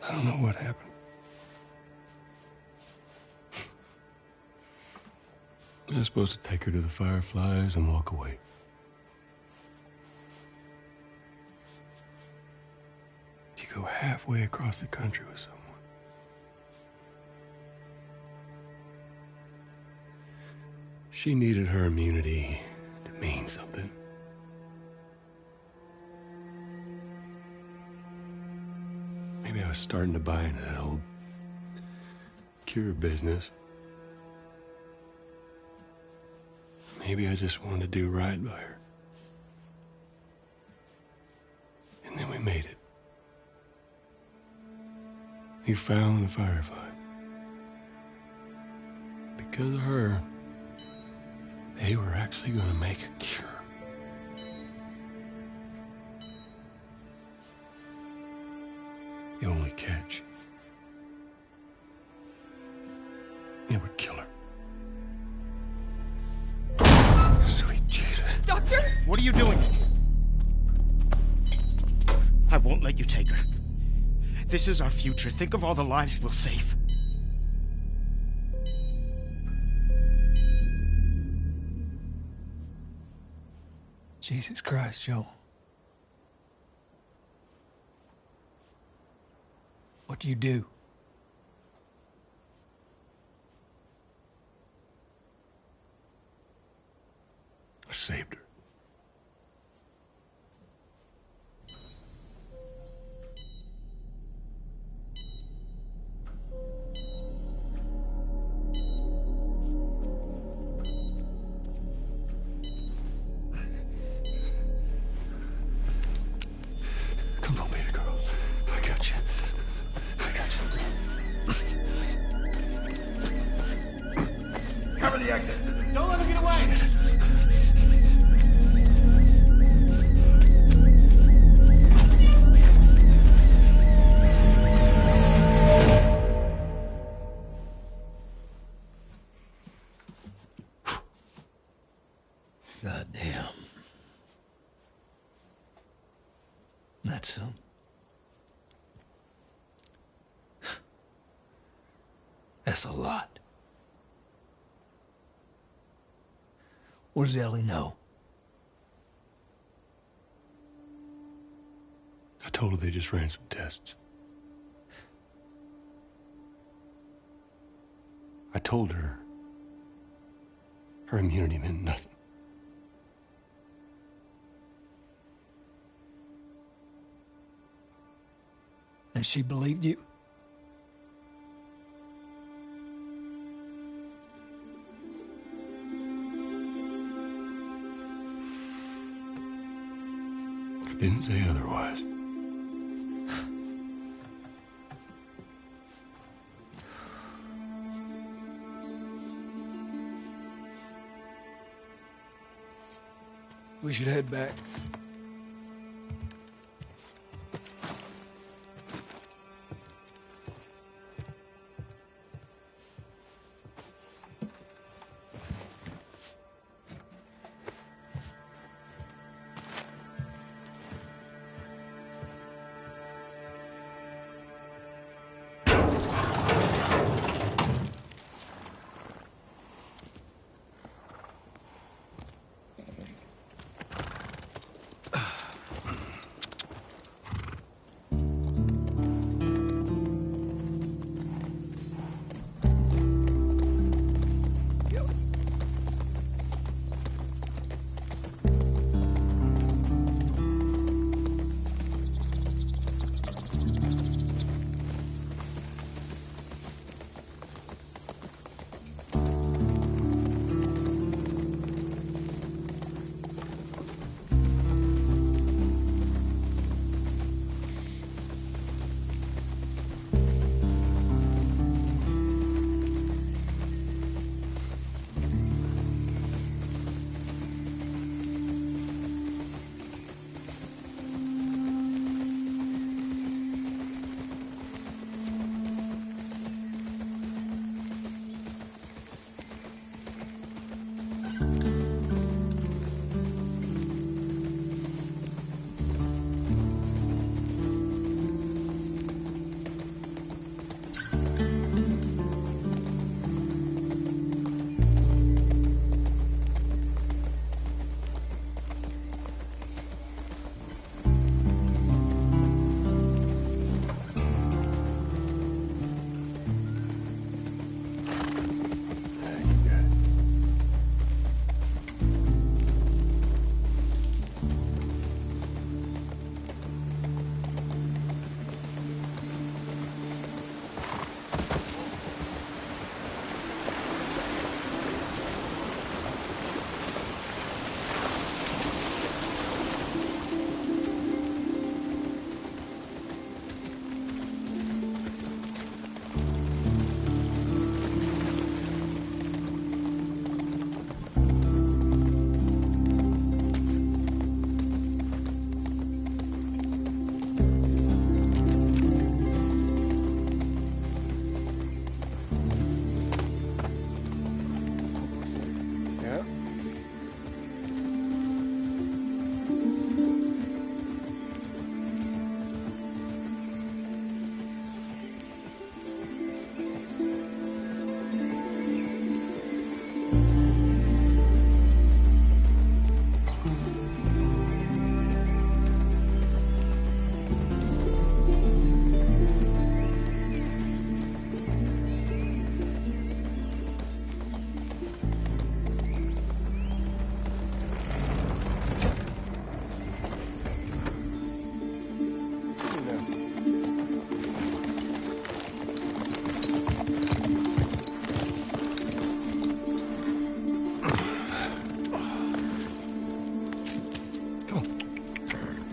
I don't know what happened. I was supposed to take her to the Fireflies and walk away. You go halfway across the country with someone. She needed her immunity to mean something. Maybe I was starting to buy into that old cure business. Maybe I just wanted to do right by her. And then we made it. We found the Firefly. Because of her, they were actually going to make a cure. The only catch, it would kill her. Sweet Jesus. Doctor? What are you doing? I won't let you take her. This is our future. Think of all the lives we'll save. Jesus Christ, Joe. What do you do? I saved her. Come on, baby girl. I got you. I got you. Cover the exit. Don't let him get away. God damn. That's so. That's a lot. What does Ellie know? I told her they just ran some tests. I told her her immunity meant nothing. And she believed you? I didn't say otherwise. We should head back.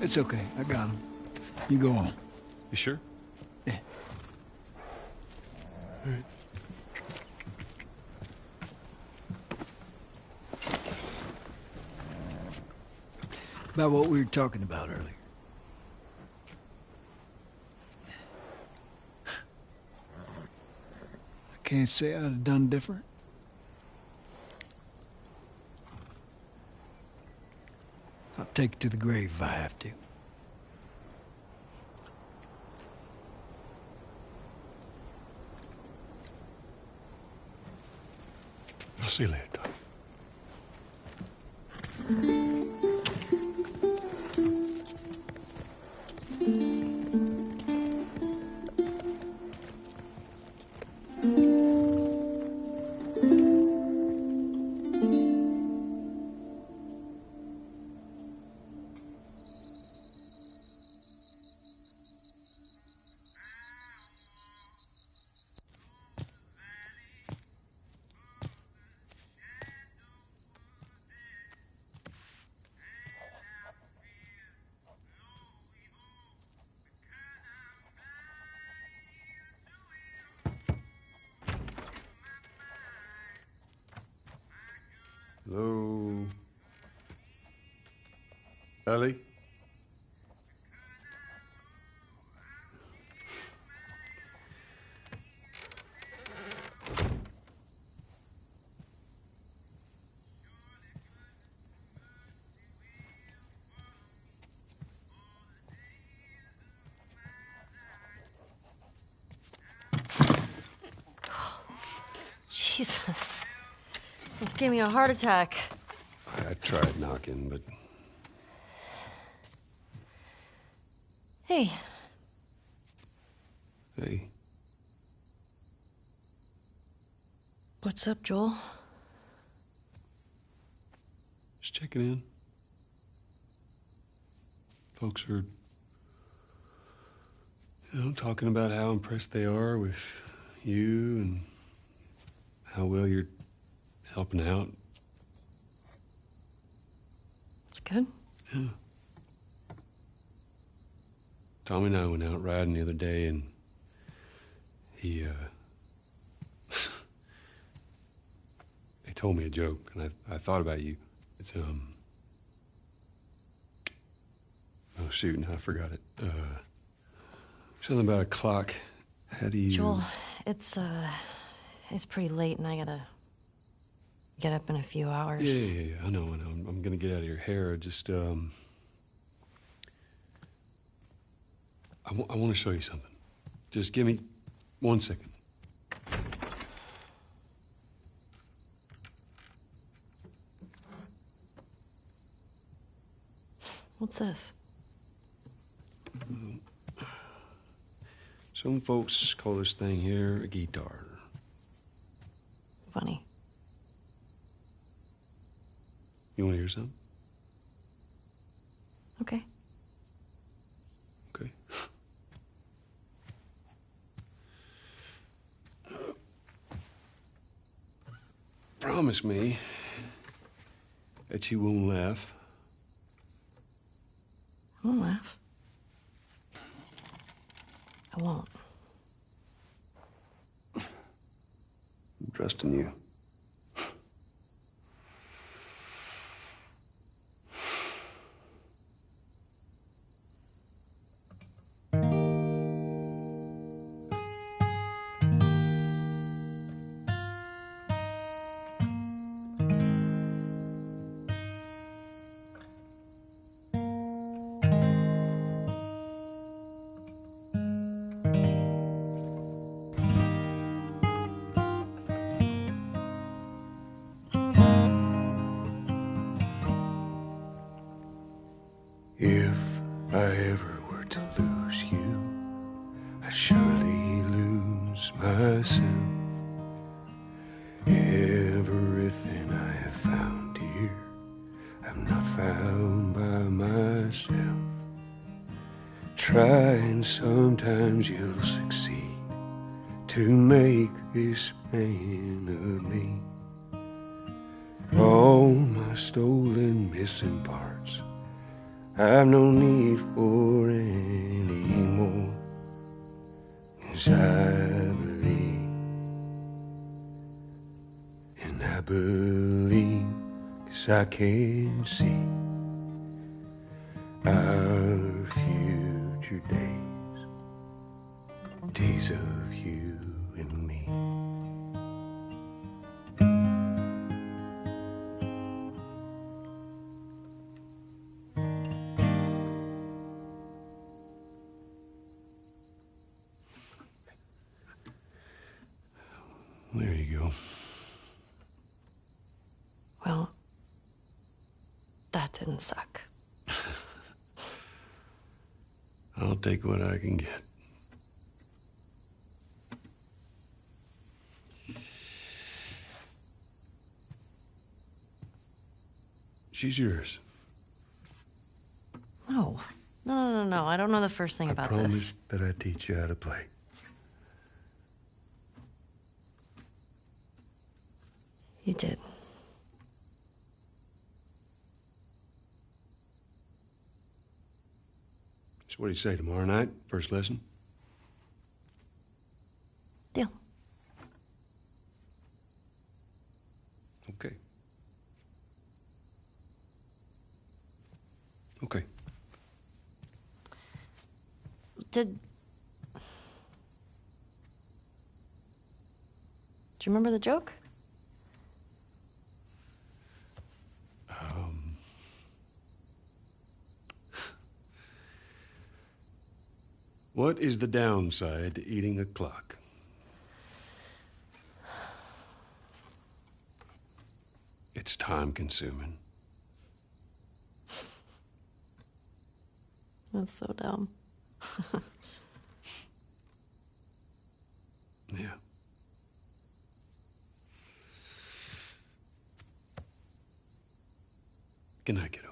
It's okay. I got him. You go on. You sure? Yeah. All right. About what we were talking about earlier. I can't say I'd have done different. I'll take it to the grave if I have to. I'll see you later, Doc. Hello? Ellie? Jesus. Almost gave me a heart attack. I tried knocking, but... Hey. Hey. What's up, Joel? Just checking in. Folks are, talking about how impressed they are with you and how well you're helping out. It's good. Yeah. Tommy and I went out riding the other day, and he told me a joke, and I thought about you. It's, oh, shoot, now I forgot it. Something about a clock. How do you... Joel, it's pretty late, and I gotta get up in a few hours. Yeah, I know. I'm gonna get out of your hair. Just, I want to show you something. Just give me 1 second. What's this? Some folks call this thing here a guitar. Funny. You want to hear something? Okay. Okay. Promise me that you won't laugh. I won't laugh. I won't. I'm trusting you. If I ever were to lose you, I'd surely lose myself. Everything I have found here, I'm not found by myself. Try and sometimes you'll succeed to make this man of me. All my stolen missing parts, I've no need for any more. 'Cause I believe, and I believe 'cause I can see our future days, days of you and me. There you go. Well, that didn't suck. I'll take what I can get. She's yours. No. No. I don't know the first thing about Promise this. that I teach you how to play. You did. So what do you say, tomorrow night? First lesson? Deal. Okay. Okay. Do you remember the joke? What is the downside to eating a clock? It's time consuming. That's so dumb. Yeah. Good night, kiddo.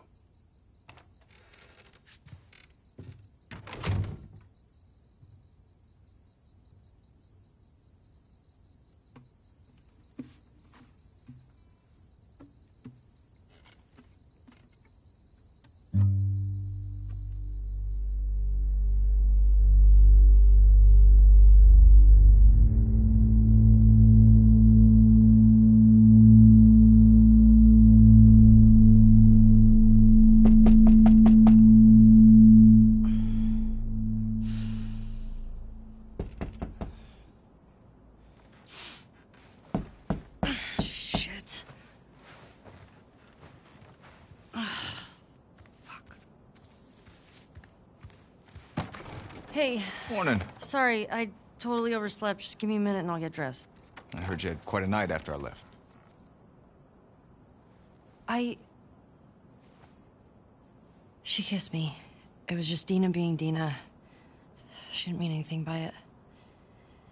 Shit. Fuck. Hey, Morning. sorry, I totally overslept. Just give me a minute and I'll get dressed. I heard you had quite a night after I left. She kissed me. It was just Dina being Dina. She didn't mean anything by it.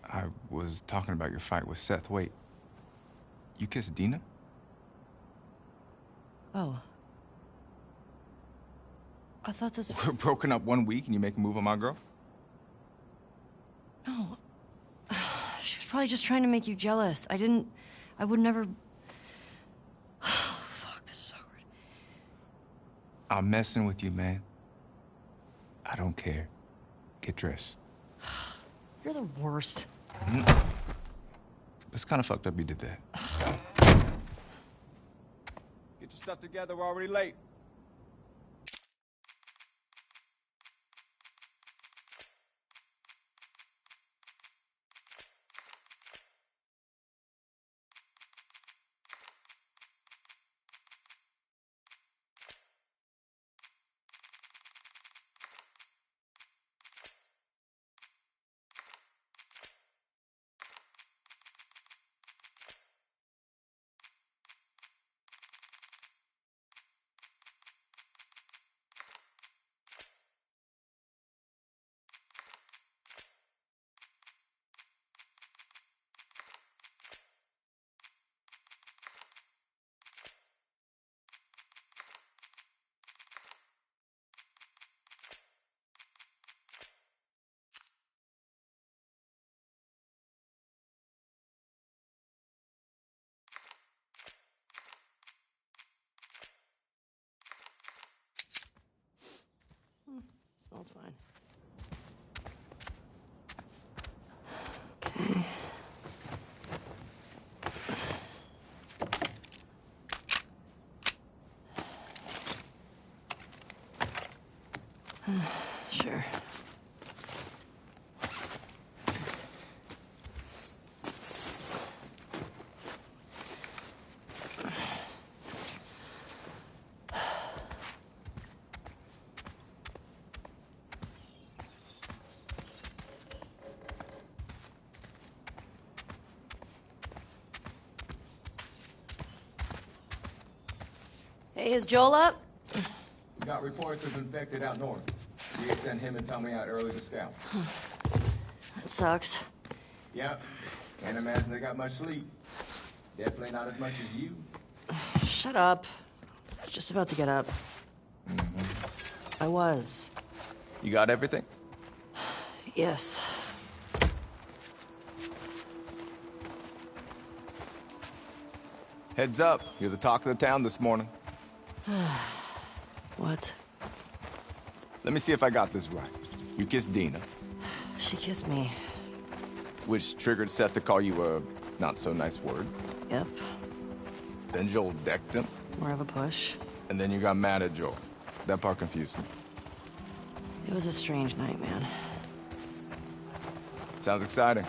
I was talking about your fight with Seth. Wait, you kissed Dina? Oh. I thought this... We're broken up 1 week and you make a move on my girl? No. She was probably just trying to make you jealous. I would never... Fuck, this is awkward. I'm messing with you, man. I don't care. Get dressed. You're the worst. It's kind of fucked up you did that. Get your stuff together, we're already late. Sure. Hey, is Joel up? We got reports of infected out north. We had sent him and Tommy out early to scout. That sucks. Yep. Can't imagine they got much sleep. Definitely not as much as you. Shut up. I was just about to get up. I was. You got everything? Yes. Heads up. You're the talk of the town this morning. What? Let me see if I got this right. You kissed Dina, She kissed me. which triggered Seth to call you a not-so-nice word. Yep. Then Joel decked him, More of a push. and then you got mad at Joel. That part confused me. It was a strange night, man. Sounds exciting.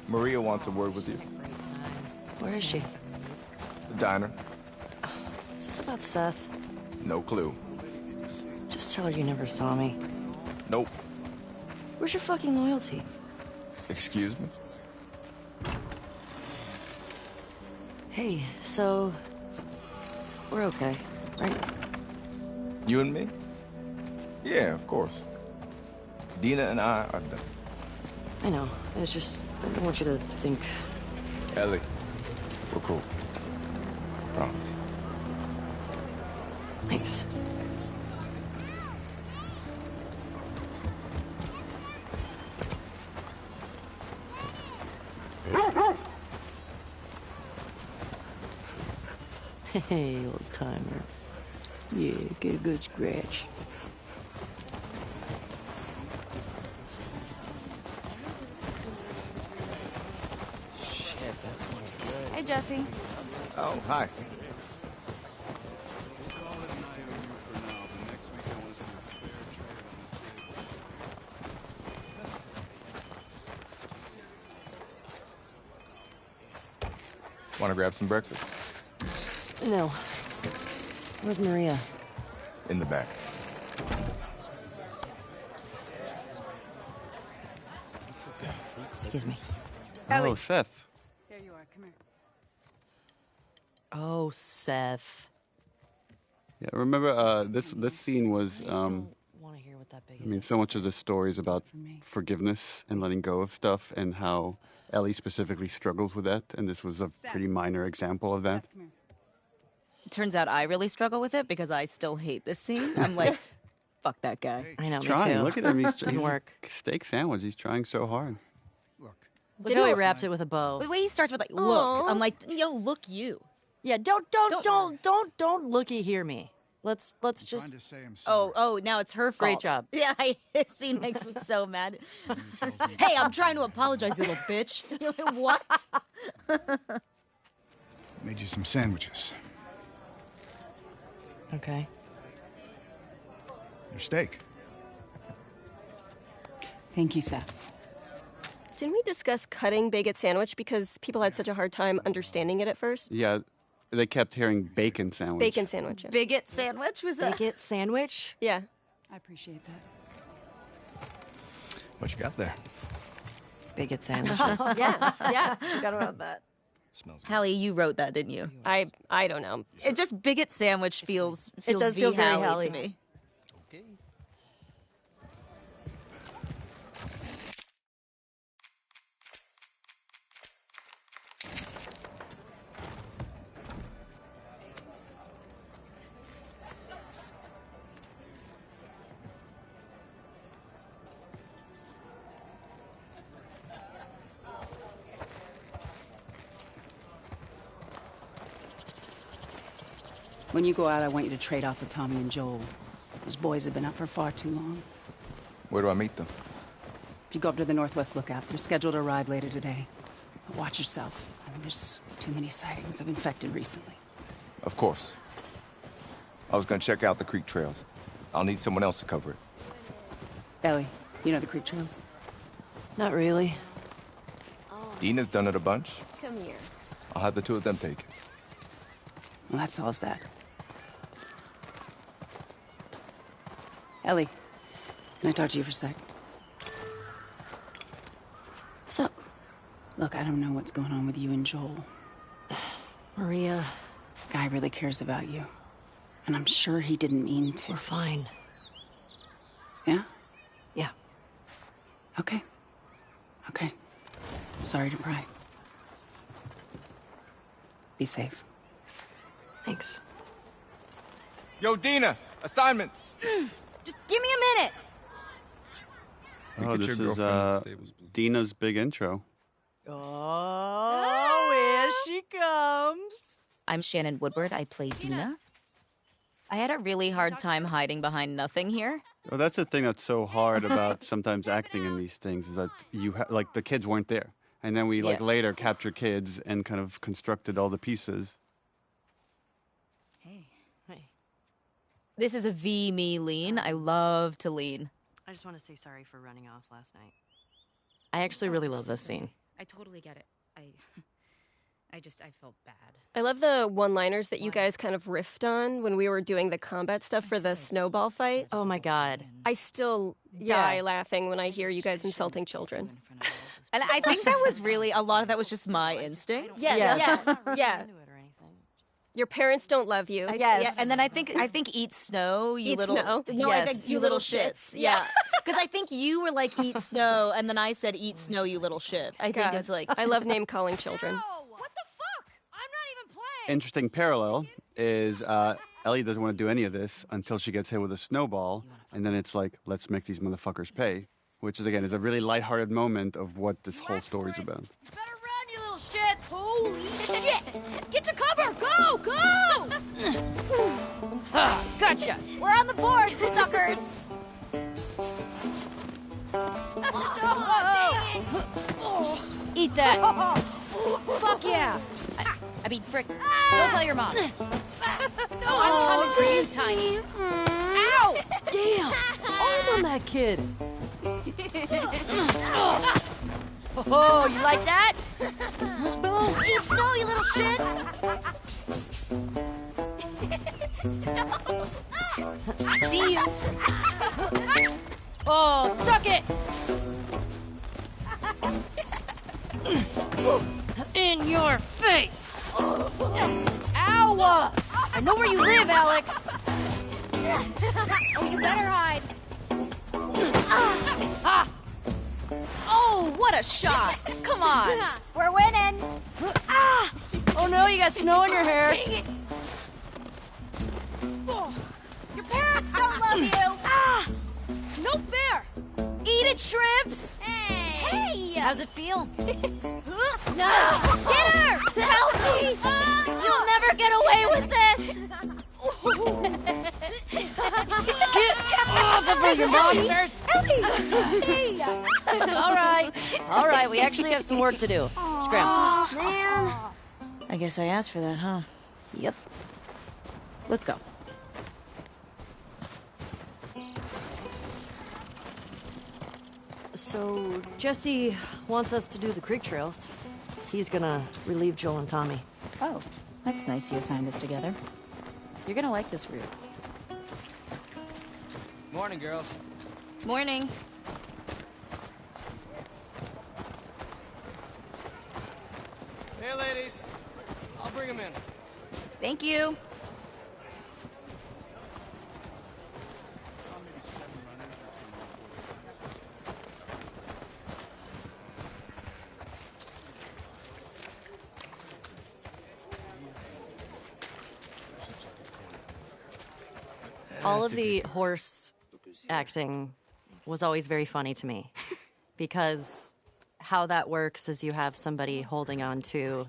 Maria wants a word with you. Where is she? The diner. Is this about Seth? No clue. Just tell her you never saw me. Nope. Where's your fucking loyalty? Excuse me? Hey, so... we're okay, right? You and me? Yeah, of course. Dina and I are done. I know. It's just... I don't want you to think... Ellie, we're cool. Promise. Thanks. Hey, old timer. Yeah, get a good scratch. Hey, Jesse. Oh, hi. Want to grab some breakfast? No. Where's Maria? In the back. Excuse me. Oh, Seth. There you are. Come here. Oh, Seth. Yeah, remember this scene was Want to hear what that big I mean, so much of the story is about forgiveness and letting go of stuff, and how Ellie specifically struggles with that, and this was a pretty minor example of that. Come here. Turns out I really struggle with it because I still hate this scene. I'm like, fuck that guy. I know, He's me trying. too. Look at him. He's Doesn't he's a work. steak sandwich. He's trying so hard. Look how he wrapped it with a bow. The way he starts with like, look. I'm like, yo, look you. Yeah, don't looky hear me. Let's just. Oh, now it's her fault. Great job. Yeah, this scene makes me so mad. Hey, I'm trying to apologize, you little bitch. You're like, what? Made you some sandwiches. Okay. Your steak. Thank you, Seth. Didn't we discuss cutting Baguette sandwich because people had such a hard time understanding it at first? Yeah, they kept hearing bacon sandwich. Bacon sandwich. Yeah. Bigot sandwich was a... Bigot sandwich? Yeah. I appreciate that. What you got there? Bigot sandwiches. Yeah. Forgot about that. Smells good. Hallie, you wrote that, didn't you? I don't know. It just bigot sandwich feels does feel very Hallie Hallie. to me. Okay. When you go out, I want you to trade off with Tommy and Joel. Those boys have been up for far too long. Where do I meet them? If you go up to the Northwest Lookout, they're scheduled to arrive later today. But watch yourself. I mean, there's too many sightings of infected recently. Of course. I was gonna check out the creek trails. I'll need someone else to cover it. Ellie, you know the creek trails? Not really. Dina's done it a bunch. Come here. I'll have the two of them take it. Well, that solves that. Ellie, can I talk to you for a sec? What's up? Look, I don't know what's going on with you and Joel. Maria, Guy really cares about you. And I'm sure he didn't mean to. we're fine. Yeah? Yeah. Okay. Okay. Sorry to pry. Be safe. Thanks. Yo, Dina, assignments. Just give me a minute. Oh, this is Dina's big intro. Oh, here she comes. I'm Shannon Woodward. I play Dina. I had a really hard time hiding behind nothing here. Well, that's the thing that's so hard about sometimes acting in these things is that you like the kids weren't there, and then we like later capture kids and kind of constructed all the pieces. Hey. This is a me lean. I love to lean. I just want to say sorry for running off last night. I actually really love this scene. I totally get it. I felt bad. I love the one-liners that you guys kind of riffed on when we were doing the combat stuff for the snowball fight. Oh my god. I still die laughing when I hear you guys insulting children. And I think that was really, a lot of that was just my instinct. Yeah. Your parents don't love you. Yeah, and then I think eat snow, you Eat little snow. No, I think Yes. you little shits. Yeah. Because I think you were like eat snow, and then I said eat snow, you little shit. I think it's like I love name calling children. what the fuck? I'm not even playing. Interesting parallel is Ellie doesn't want to do any of this until she gets hit with a snowball, and then it's like, let's make these motherfuckers pay, which is again is a really lighthearted moment of what this whole story's about. Better run, you little shits! Holy shit! Get to cover! Go! Go! Gotcha! We're on the board, suckers! Eat that! Fuck yeah! I mean, frick. Don't tell your mom. I'm coming for you, Tiny. Ow! Damn! Arm on that kid! Oh, you like that? Oh, eat snow, you little shit! See you. Oh, suck it! In your face! Ow! I know where you live, Alex! Oh, you better hide! Ah! Oh, what a shot! Come on! We're winning! Ah! Oh no, you got snow in your hair! Dang it! Oh, your parents don't love you! Ah! No fair! Eat it, shrimps! Hey! How's it feel? No! Get her! Kelsey! You'll never get away with this! Get off of her, you monsters! Hey! All right, we actually have some work to do. Scram. Man. I guess I asked for that, huh? Yep. Let's go. So, Jesse wants us to do the creek trails. He's gonna relieve Joel and Tommy. Oh, that's nice you assigned us together. You're gonna like this route. Morning, girls. Morning. Hey, ladies. I'll bring them in. Thank you. All of the horse acting was always very funny to me because how that works is you have somebody holding on to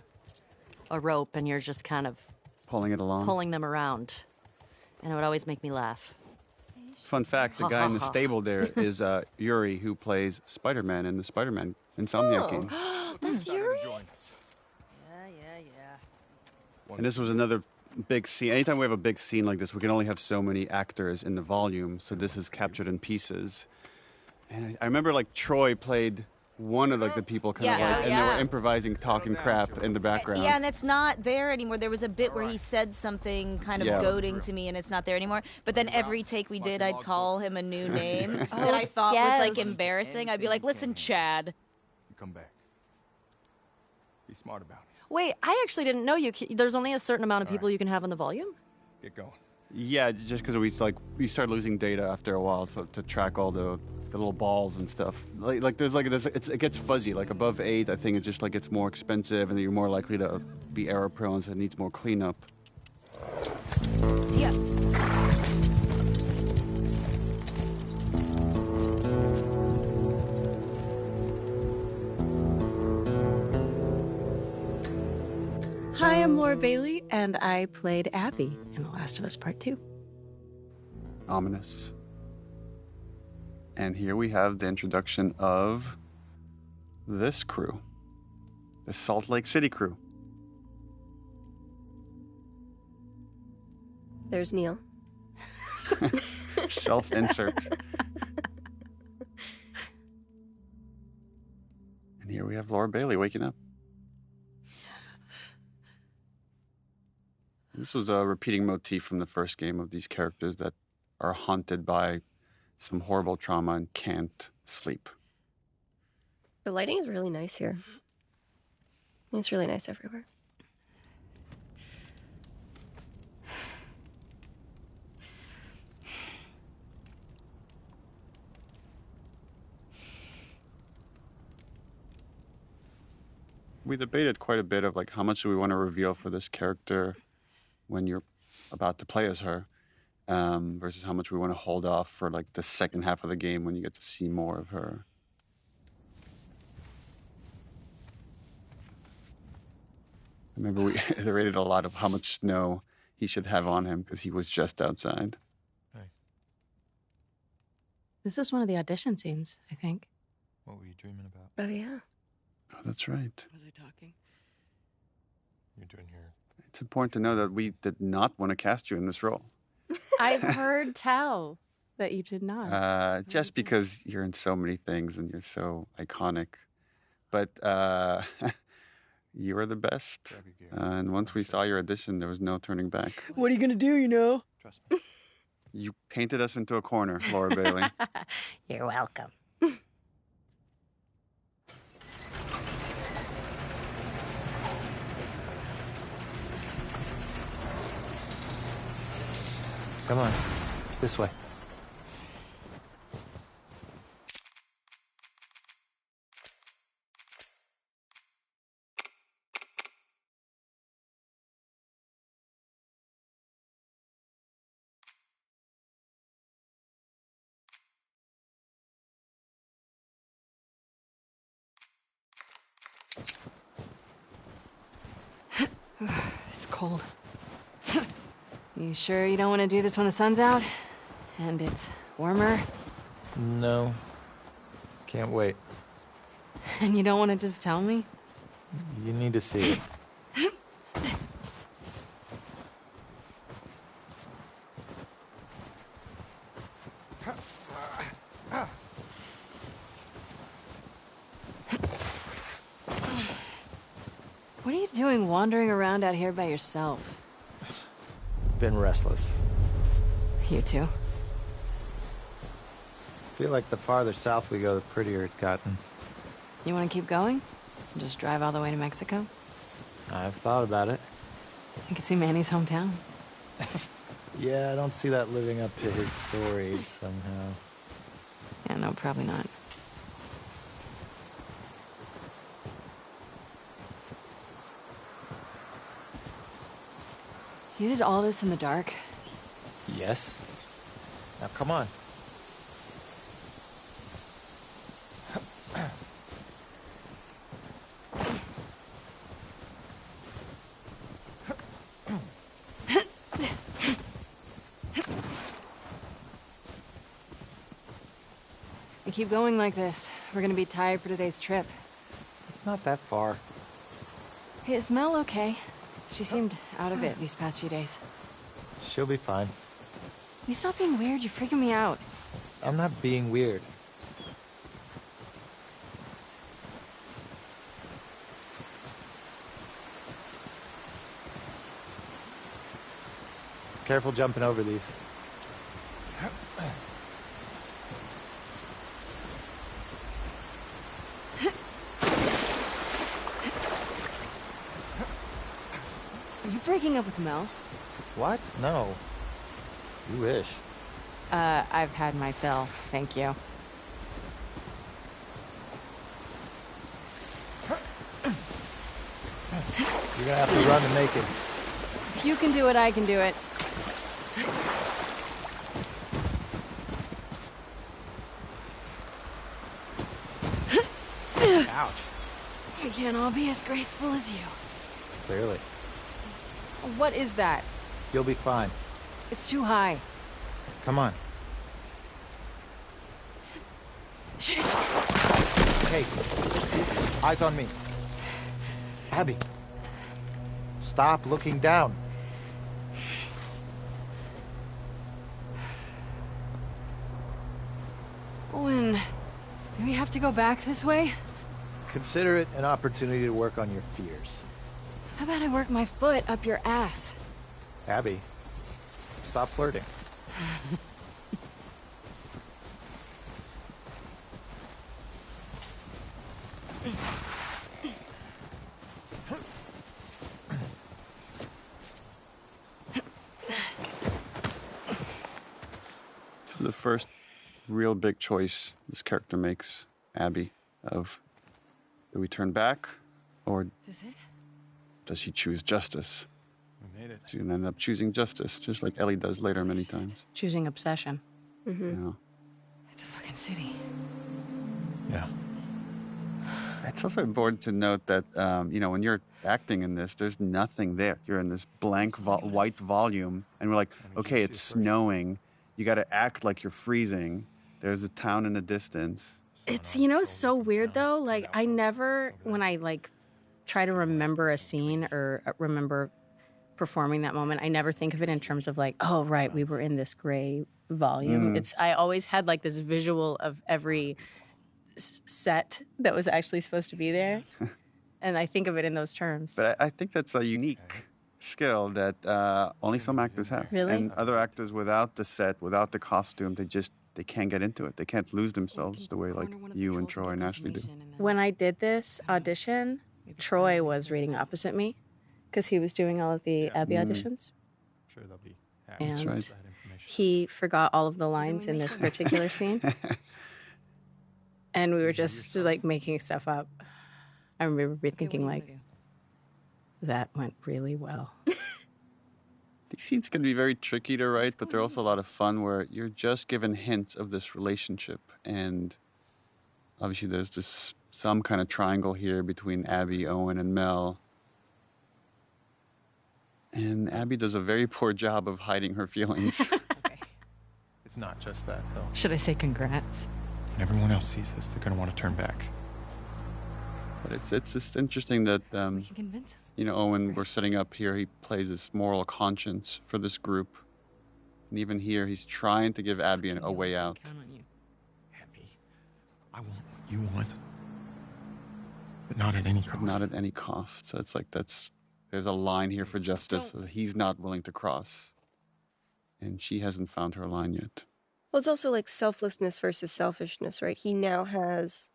a rope and you're just kind of Pulling it along. pulling them around. And it would always make me laugh. Fun fact, the guy in the stable there is Yuri, who plays Spider-Man in the Spider-Man Insomniac game. That's Yuri? And this was another big scene. Anytime we have a big scene like this, we can only have so many actors in the volume. So this is captured in pieces. And I remember like Troy played one of like the people kind of like, and they were improvising, talking crap in the background. Yeah, and it's not there anymore. There was a bit where he said something kind of goading to me, and it's not there anymore. But then every take we did, I'd call him a new name that I thought was like embarrassing. I'd be like, "Listen, Chad." You come back. Be smart about it. Wait, I actually didn't know there's only a certain amount of people you can have in the volume? Get going. Yeah, just because we started losing data after a while to track all the little balls and stuff. It gets fuzzy. Like above 8, I think it just like gets more expensive, and you're more likely to be error prone, so it needs more cleanup. Yeah. Hi, I'm Laura Bailey, and I played Abby in The Last of Us Part 2. Ominous. And here we have the introduction of this crew, the Salt Lake City crew. There's Neil. Self-insert. And here we have Laura Bailey waking up. This was a repeating motif from the first game of these characters that are haunted by some horrible trauma and can't sleep. The lighting is really nice here. It's really nice everywhere. We debated quite a bit of like how much do we want to reveal for this character when you're about to play as her, versus how much we want to hold off for like the second half of the game when you get to see more of her. I remember we rated a lot of how much snow he should have on him because he was just outside. This is one of the audition scenes, I think. What were you dreaming about? Oh, yeah. Oh, that's right. Was I talking? You're doing your... It's important to know that we did not want to cast you in this role. I've heard tell that you did not. Just because you're in so many things and you're so iconic. But you were the best. And once we saw your audition, there was no turning back. What are you going to do, you know? Trust me. You painted us into a corner, Laura Bailey. You're welcome. Come on, this way. It's cold. You sure you don't want to do this when the sun's out? And it's warmer? No. Can't wait. And you don't want to just tell me? You need to see it. What are you doing wandering around out here by yourself? Been restless. You too? Feel like the farther south we go, the prettier it's gotten. You want to keep going? Just drive all the way to Mexico? I've thought about it. I could see Manny's hometown. Yeah, I don't see that living up to his story somehow. Yeah, no, probably not. You did all this in the dark? Yes. Now come on. We keep going like this, we're gonna be tired for today's trip. It's not that far. Hey, is Mel okay? She seemed out of it these past few days. She'll be fine. You stop being weird, you're freaking me out. I'm not being weird. Careful jumping over these. Are you breaking up with Mel? What? No. You wish. I've had my fill, thank you. You're gonna have to run to make it. If you can do it, I can do it. Ouch. We can't all be as graceful as you. Clearly. What is that? You'll be fine. It's too high. Come on. Shit. Hey. Eyes on me. Abby. Stop looking down. Owen, do we have to go back this way? Consider it an opportunity to work on your fears. How about I work my foot up your ass? Abby, stop flirting. This is the first real big choice this character makes, Abby, of do we turn back or does she choose justice? We made it. She's gonna end up choosing justice, just like Ellie does later many times. Choosing obsession. Yeah. It's a fucking city. Yeah. It's also important to note that, when you're acting in this, there's nothing there. You're in this blank white volume, and we're like, okay, it's snowing. You got to act like you're freezing. There's a town in the distance. It's, so weird though. Like, I never, when I try to remember a scene or remember performing that moment, I never think of it in terms of oh, right, we were in this gray volume. I always had this visual of every set that was actually supposed to be there. And I think of it in those terms. But I think that's a unique skill that only some actors have. Really? And other actors without the set, without the costume, they can't get into it. They can't lose themselves the way you and Troy and Ashley do. When I did this audition, Troy was reading opposite me because he was doing all of the Abby auditions. Sure, they'll be happy. And That's right. he forgot all of the lines in this particular scene. And we were just making stuff up. I remember thinking that went really well. These scenes can be very tricky to write, but they're also a lot of fun where you're just given hints of this relationship. And obviously there's some kind of triangle here between Abby, Owen, and Mel. And Abby does a very poor job of hiding her feelings. Okay. It's not just that, though. Should I say congrats? When everyone else sees this, they're going to want to turn back. But it's just interesting that, We can convince him. Owen, we're setting up here, he plays this moral conscience for this group. And even here, he's trying to give Abby a way out. Count on you. Abby, I want what you want, but not at any cost. Not at any cost. So it's there's a line here for justice that he's not willing to cross. And she hasn't found her line yet. Well, it's also selflessness versus selfishness, right? He now has,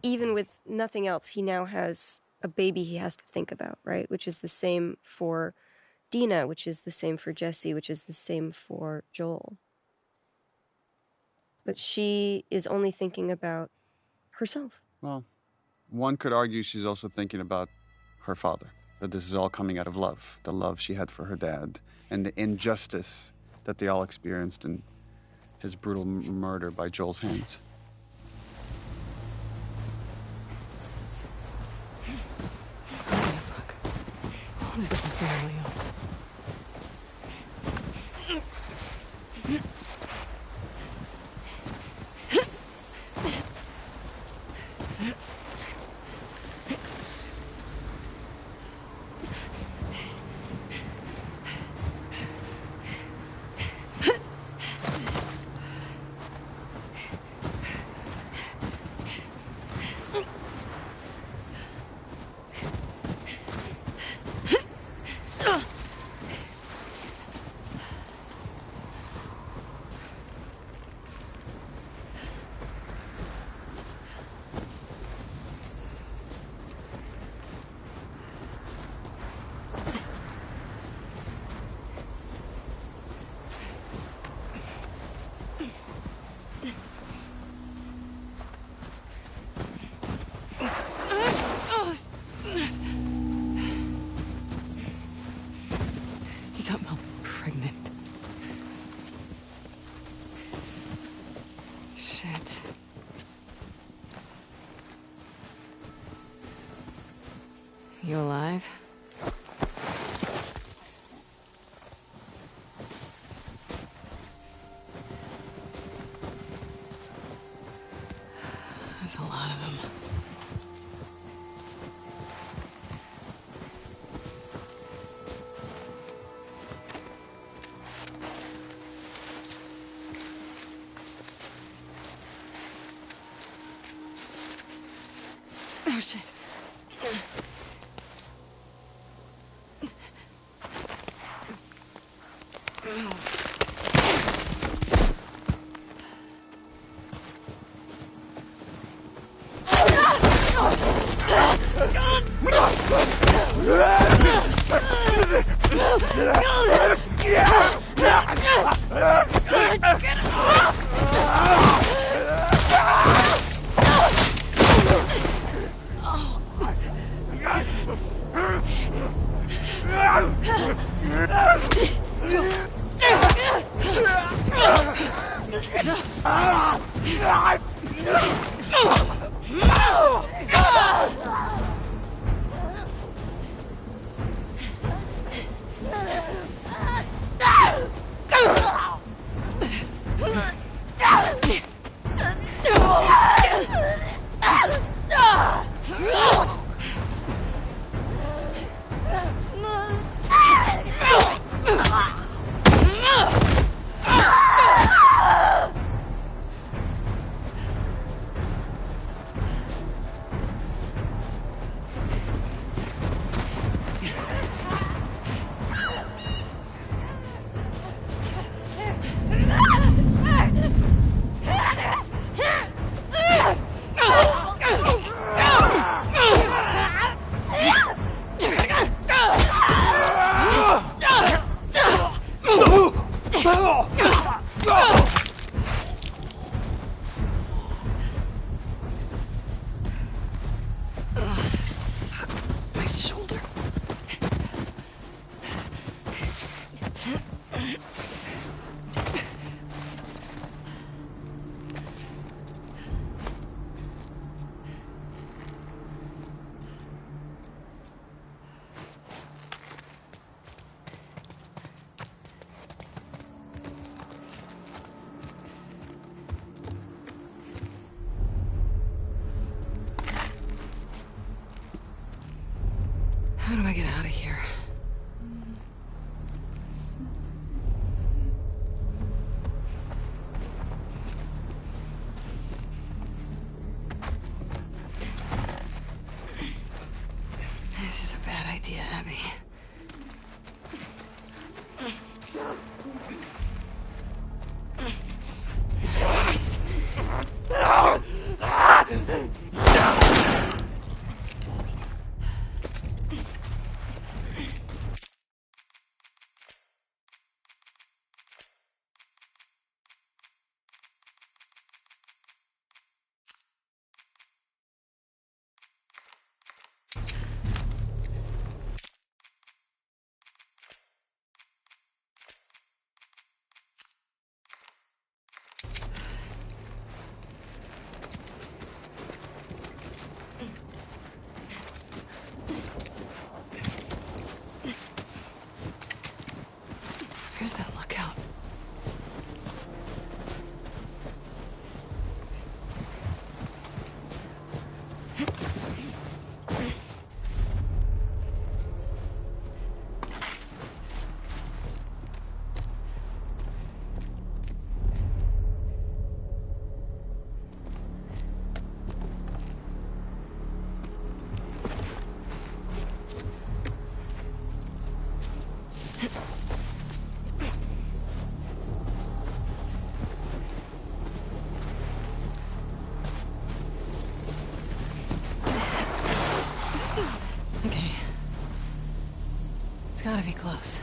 even with nothing else, he now has a baby he has to think about, right? Which is the same for Dina, which is the same for Jesse, which is the same for Joel. But she is only thinking about herself. Well, one could argue she's also thinking about her father, that this is all coming out of love, the love she had for her dad, and the injustice that they all experienced in his brutal murder by Joel's hands. You alive? There's a lot of them. Oh, shit. My shoulder. How do I get out of here? This is a bad idea, Abby. Here's that lookout. Okay. It's gotta be close.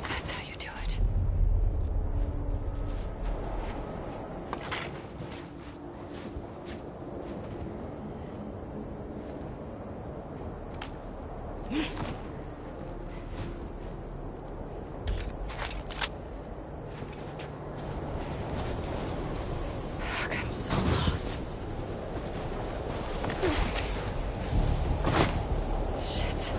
That's how you do it. Fuck, I'm so lost. Shit.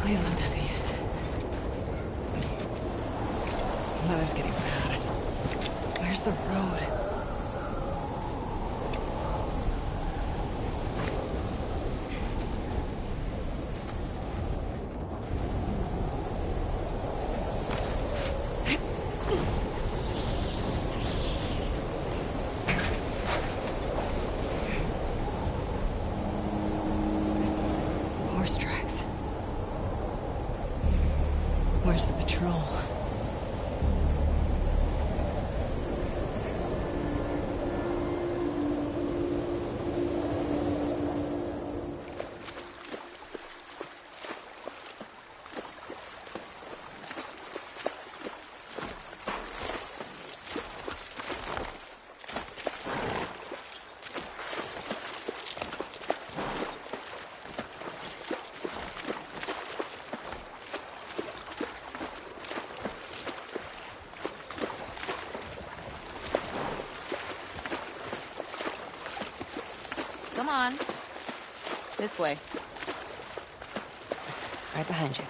Please let that be it. Weather's getting bad. Where's the road? Horse tracks. Where's the patrol? Come on. This way. Right behind you.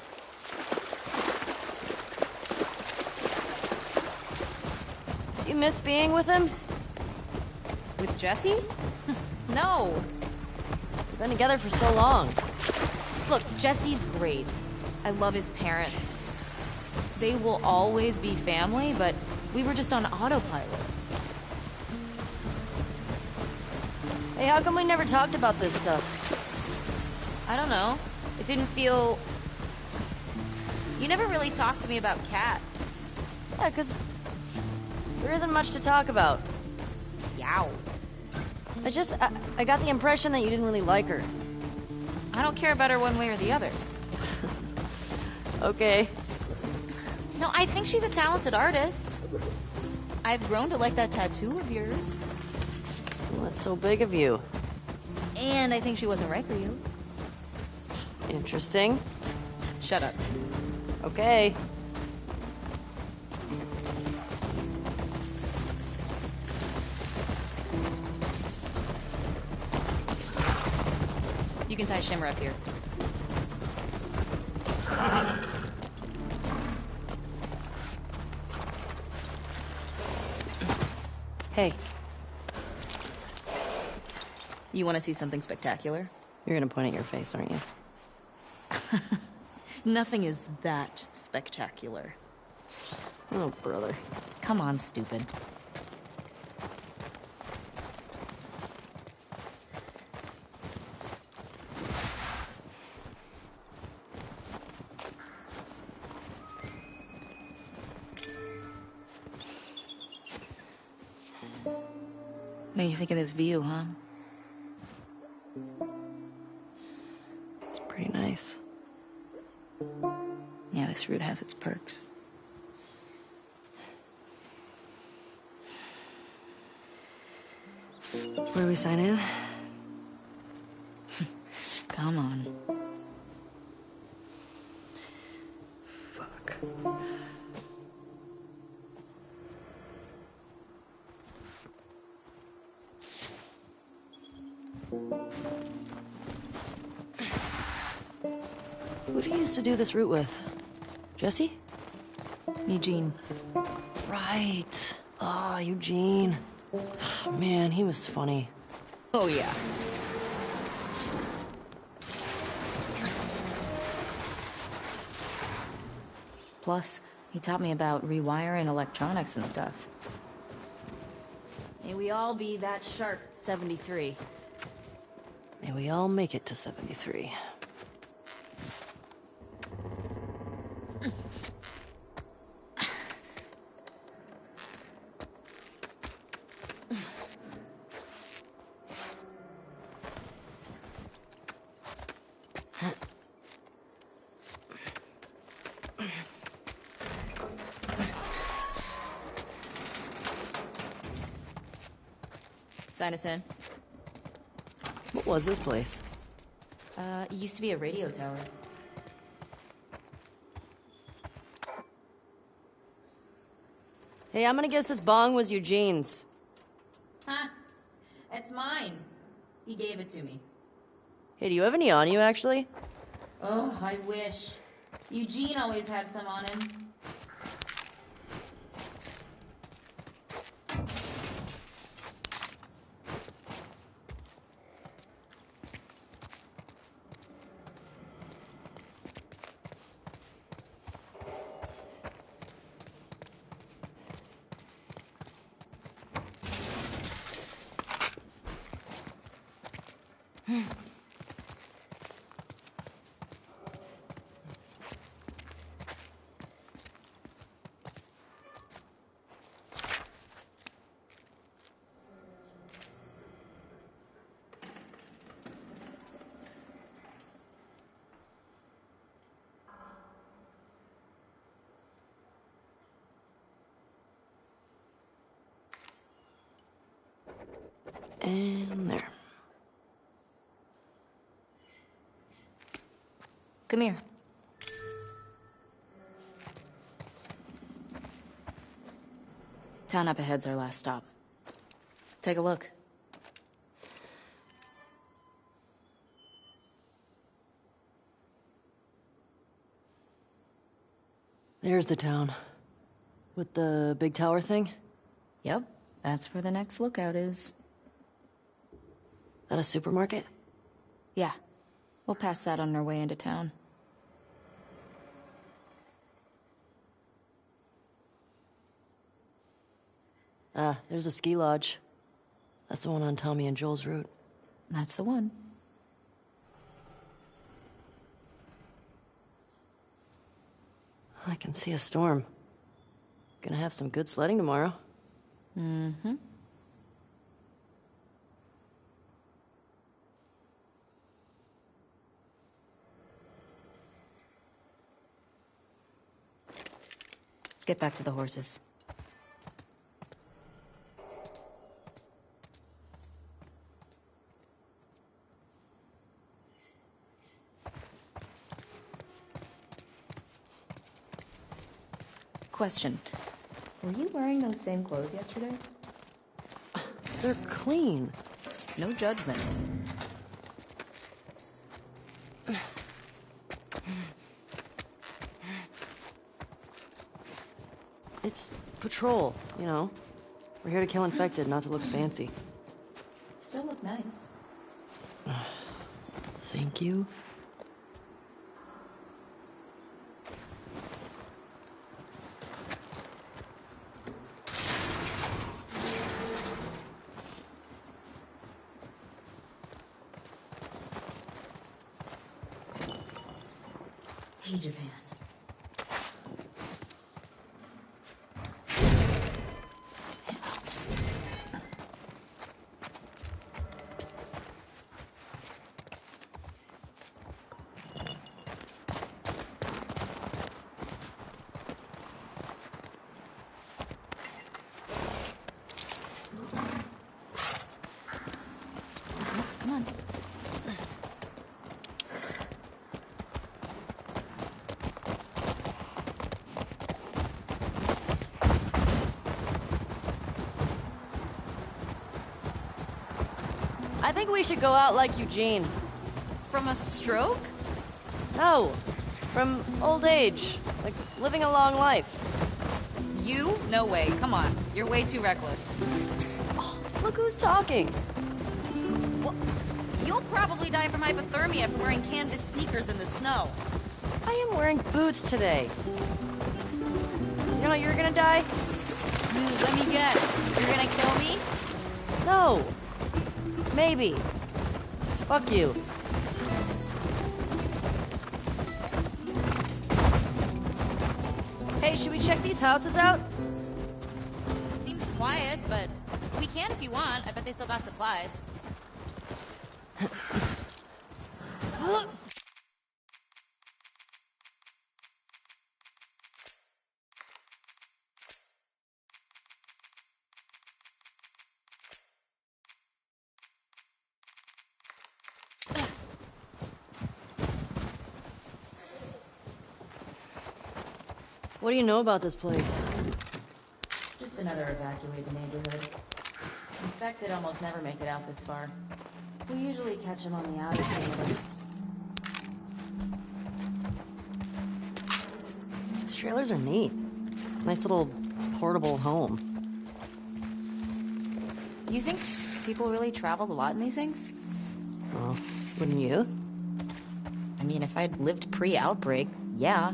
Do you miss being with him? With Jesse? No. We've been together for so long. Look, Jesse's great. I love his parents. They will always be family, but we were just on autopilot. Hey, how come we never talked about this stuff? I don't know. It didn't feel... You never really talked to me about Kat. Yeah, 'cause there isn't much to talk about. Yow. I got the impression that you didn't really like her. I don't care about her one way or the other. Okay. No, I think she's a talented artist. I've grown to like that tattoo of yours. Well, that's so big of you. And I think she wasn't right for you. Interesting. Shut up. Okay. You can tie Shimmer up here. Hey. You want to see something spectacular? You're gonna point at your face, aren't you? Nothing is that spectacular. Oh, brother. Come on, stupid. What do you think of this view, huh? It's pretty nice. Yeah, this route has its perks. Where do we sign in? Come on. Fuck. Who do you used to do this route with? Jesse? Eugene. Right. Ah, Eugene. Man, he was funny. Oh, yeah. Plus, he taught me about rewiring electronics and stuff. May we all be that sharp at 73. May we all make it to 73. Sign us in. What was this place? It used to be a radio tower. Hey, I'm gonna guess this bong was Eugene's. Huh? It's mine. He gave it to me. Hey, do you have any on you, actually? Oh, I wish. Eugene always had some on him. And there. Come here. Town up ahead's our last stop. Take a look. There's the town. With the big tower thing? Yep, that's where the next lookout is. That a supermarket? Yeah, we'll pass that on our way into town. There's a ski lodge. That's the one on Tommy and Joel's route. That's the one. I can see a storm. Gonna have some good sledding tomorrow. Mm-hmm. Let's get back to the horses. Question. Were you wearing those same clothes yesterday? They're clean. No judgment. It's patrol, you know. We're here to kill infected, not to look fancy. Still look nice. Thank you. Hey, Japan. Come on. I think we should go out like Eugene. From a stroke? No, from old age. Like living a long life. You? No way. Come on. You're way too reckless. Oh, look who's talking. Well, you'll probably die from hypothermia from wearing canvas sneakers in the snow. I am wearing boots today. You know how you're gonna die? Let me guess. You're gonna kill me? No. Maybe. Fuck you. Hey, should we check these houses out? Seems quiet, but we can if you want. I bet they still got supplies. What do you know about this place? Just another evacuated neighborhood. Infected almost never make it out this far. We usually catch them on the outer neighborhood. These trailers are neat. Nice little portable home. You think people really traveled a lot in these things? Well, wouldn't you? I mean, if I'd lived pre-outbreak, yeah.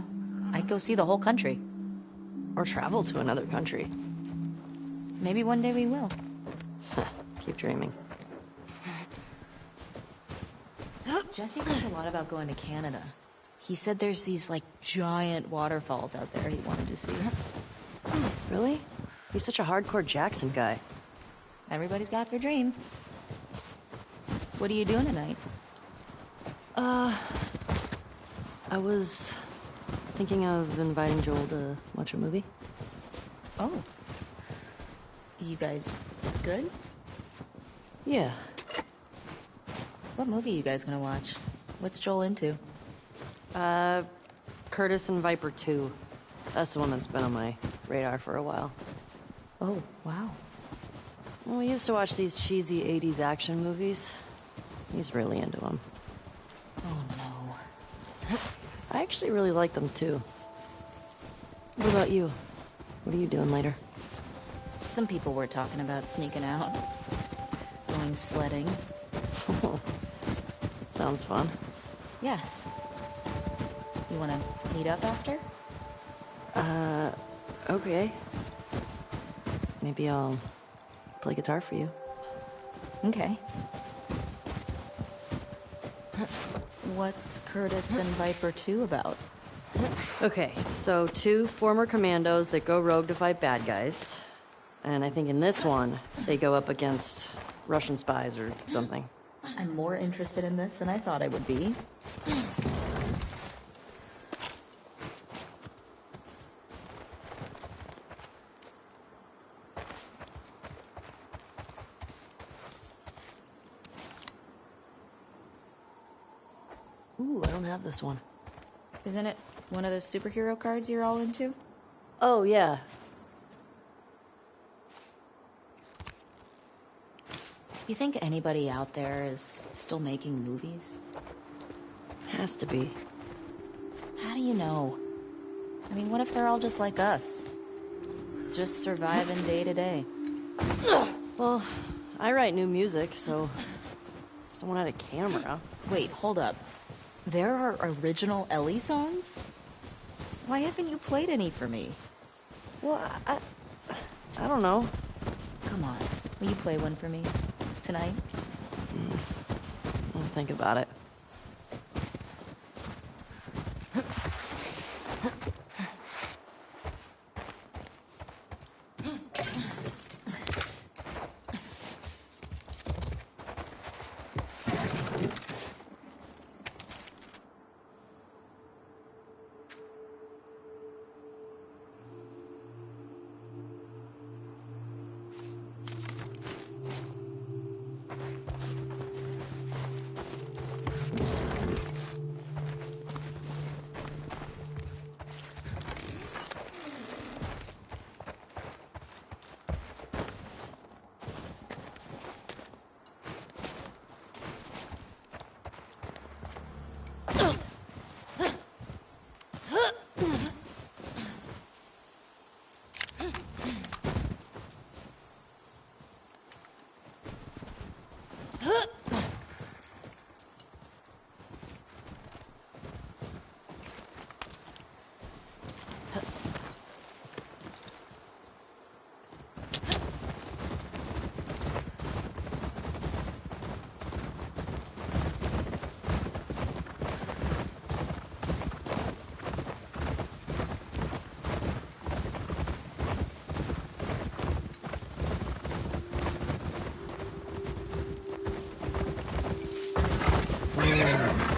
I'd go see the whole country. Or travel to another country. Maybe one day we will. Keep dreaming. Jesse talked a lot about going to Canada. He said there's these, like, giant waterfalls out there he wanted to see. Really? He's such a hardcore Jackson guy. Everybody's got their dream. What are you doing tonight? I was thinking of inviting Joel to watch a movie. Oh. You guys good? Yeah. What movie are you guys gonna watch? What's Joel into? Curtis and Viper 2. That's the one that's been on my radar for a while. Oh, wow. Well, we used to watch these cheesy 80s action movies. He's really into them. Oh, no. I actually really like them, too. What about you? What are you doing later? Some people were talking about sneaking out. Going sledding. Sounds fun. Yeah. You wanna meet up after? Okay. Maybe I'll play guitar for you. Okay. What's Curtis and Viper 2 about? Okay, so 2 former commandos that go rogue to fight bad guys. And I think in this one, they go up against Russian spies or something. I'm more interested in this than I thought I would be. Ooh, I don't have this one. Isn't it one of those superhero cards you're all into? Oh, yeah. You think anybody out there is still making movies? Has to be. How do you know? I mean, what if they're all just like us? Just surviving day to day. Well, I write new music, so if someone had a camera. Wait, hold up. There are original Ellie songs? Why haven't you played any for me? Well, I don't know. Come on, will you play one for me? Tonight? I'll think about it.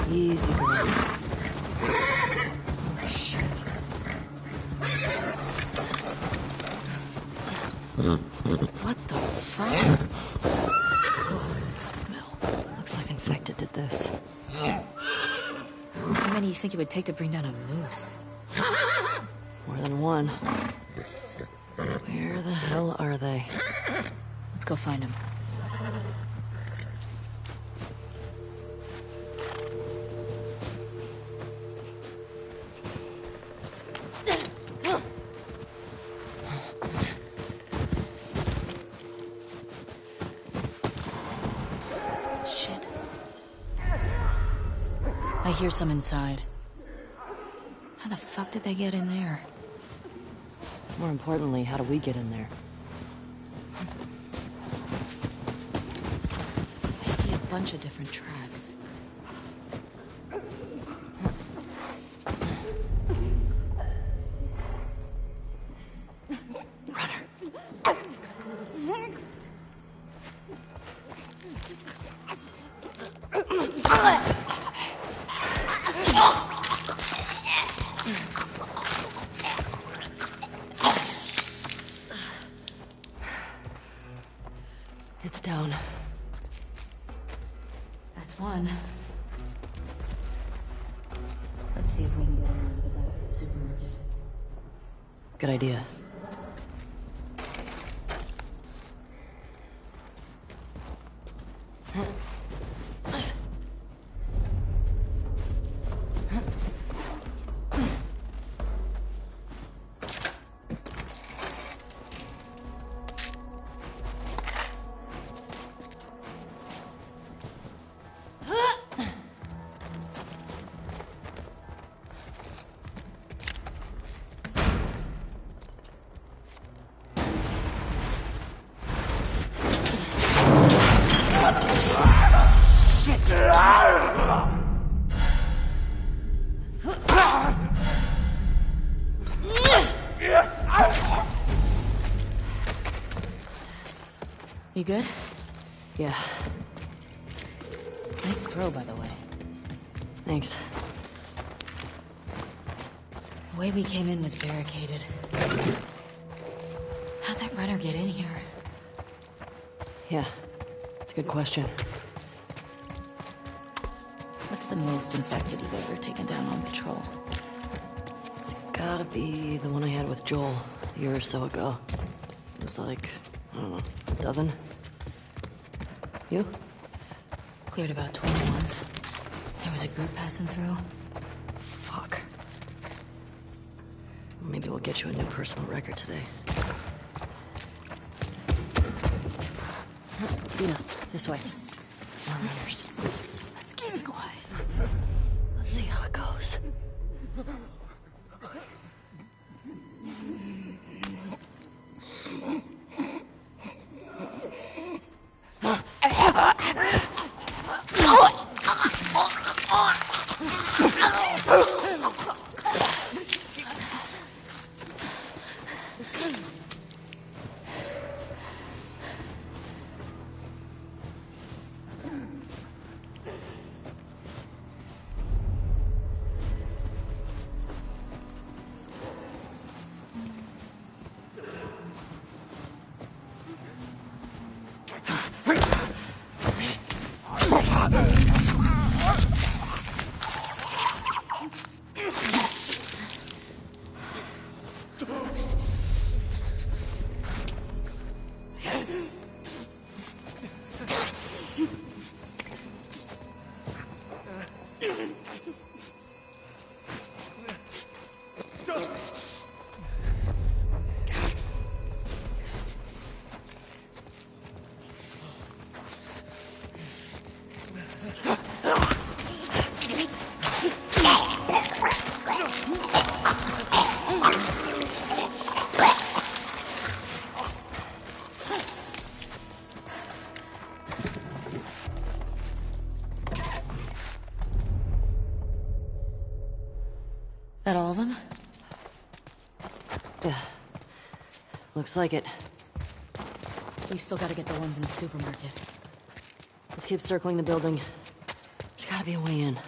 Easy, girl. Oh, shit. What the fuck? Oh, that smell. Looks like infected did this. How many do you think it would take to bring down a moose? More than one. Where the hell are they? Let's go find them. I hear some inside. How the fuck did they get in there? More importantly, how do we get in there? I see a bunch of different tracks. It's down. That's one. Let's see if we can get around to the supermarket. Good idea. You good? Yeah, Nice throw, by the way. thanks. The way we came in was barricaded. How'd that runner get in here? Yeah, it's a good question. What's the most infected you've ever taken down on patrol? It's gotta be the one I had with Joel a year or so ago. It was like, I don't know, a dozen? You? Cleared about 20 once. There was a group passing through. Fuck. Maybe we'll get you a new personal record today. Dina, this way. More runners. Let's keep it quiet. Let's see how it goes. That all of them? Yeah. Looks like it. We still gotta get the ones in the supermarket. Let's keep circling the building. There's gotta be a way in.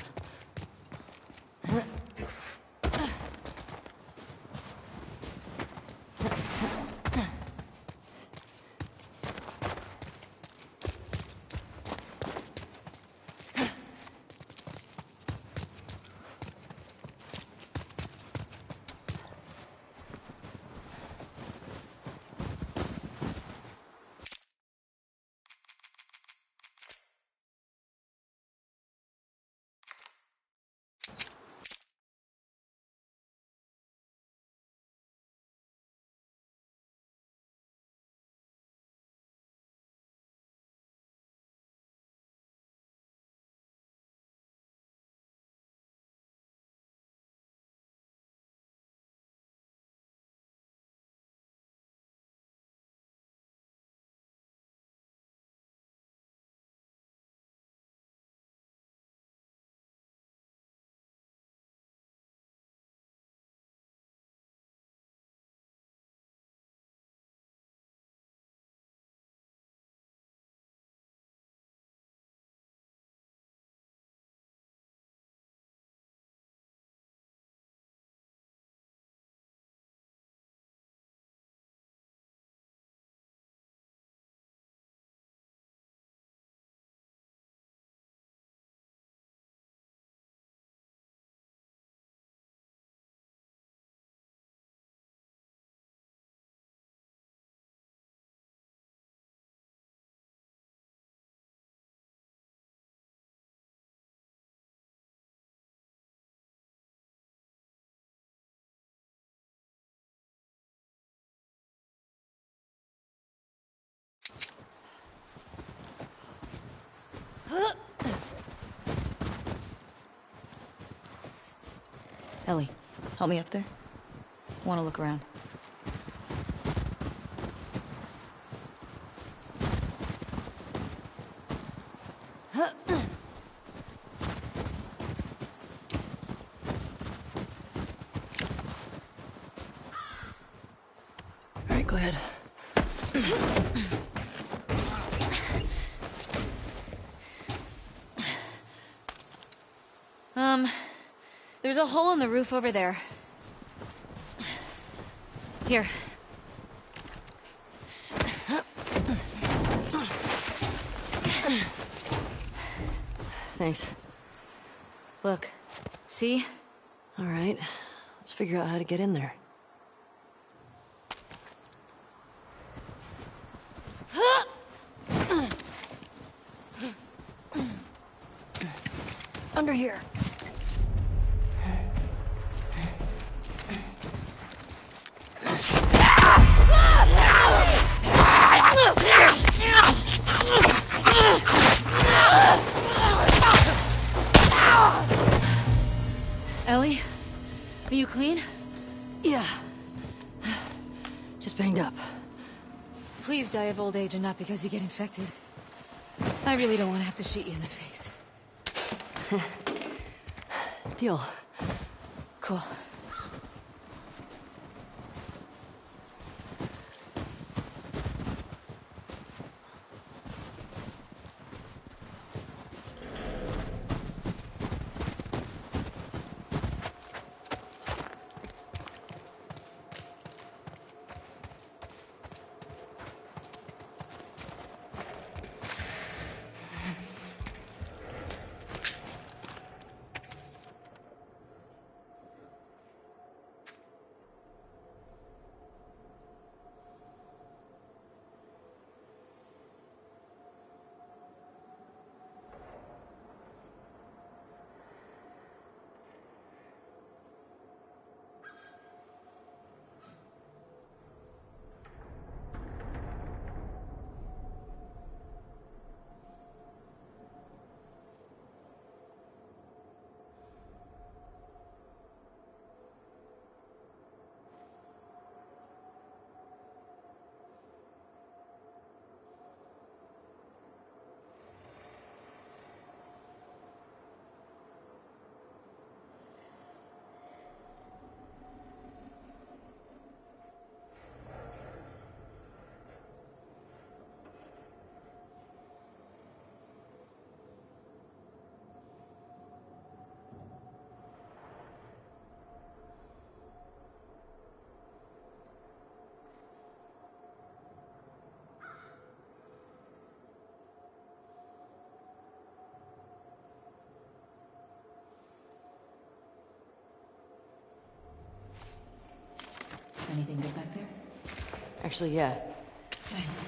Ellie, help me up there. Want to look around. Go ahead. There's a hole in the roof over there. Here. Thanks. Look. See? All right. Let's figure out how to get in there. Under here. Ellie? Are you clean? Yeah. Just banged up. Please die of old age and not because you get infected. I really don't want to have to shoot you in the face. Deal. Cool. Anything good back there? Actually, yeah. Nice.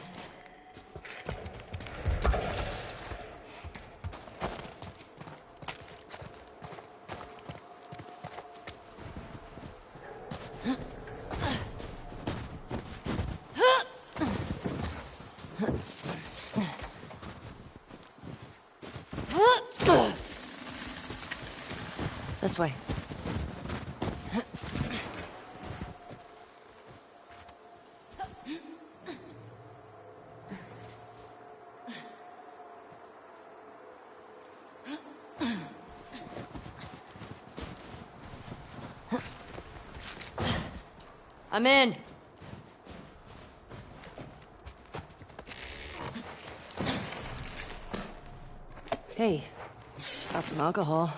This way. I'm in. Hey, got some alcohol.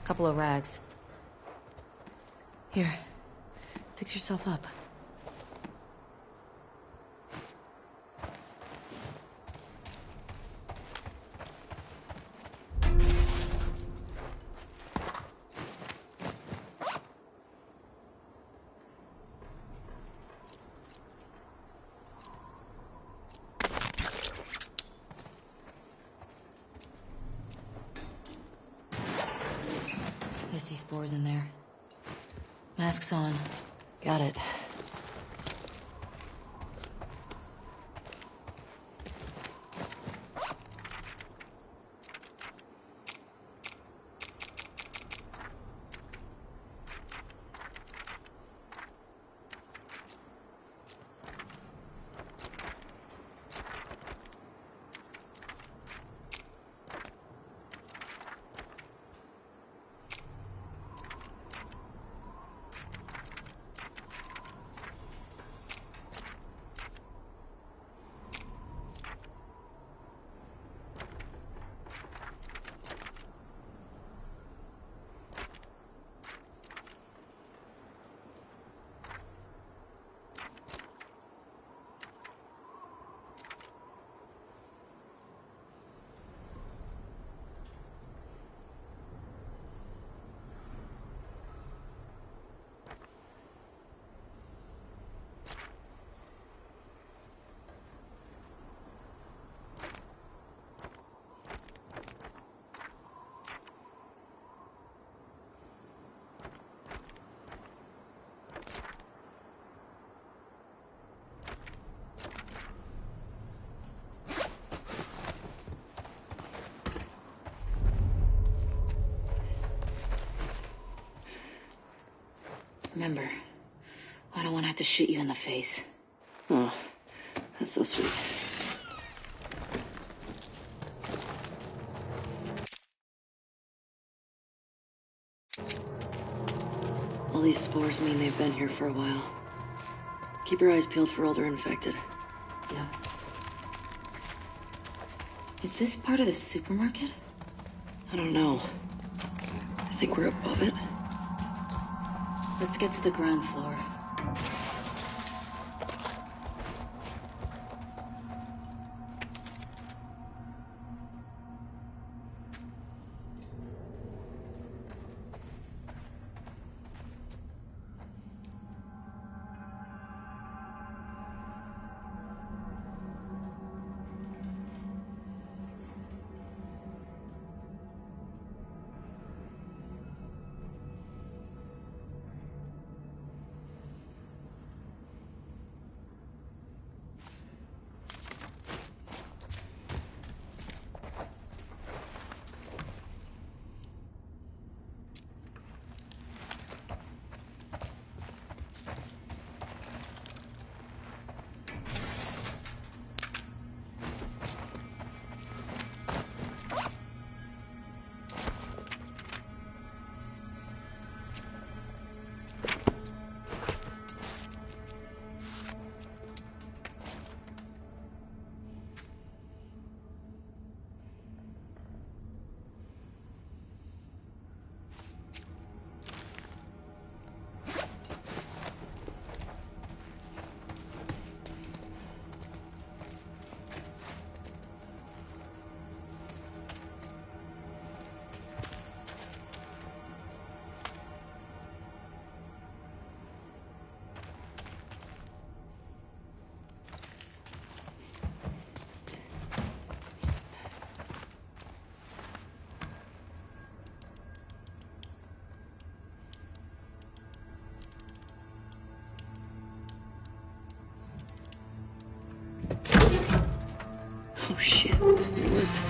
Couple of rags. Here, fix yourself up. I see spores in there. Masks on. Got it. Remember, I don't want to have to shoot you in the face. Oh, that's so sweet. All these spores mean they've been here for a while. Keep your eyes peeled for older infected. Yeah. Is this part of the supermarket? I don't know. I think we're above it. Let's get to the ground floor. Oh shit, it worked.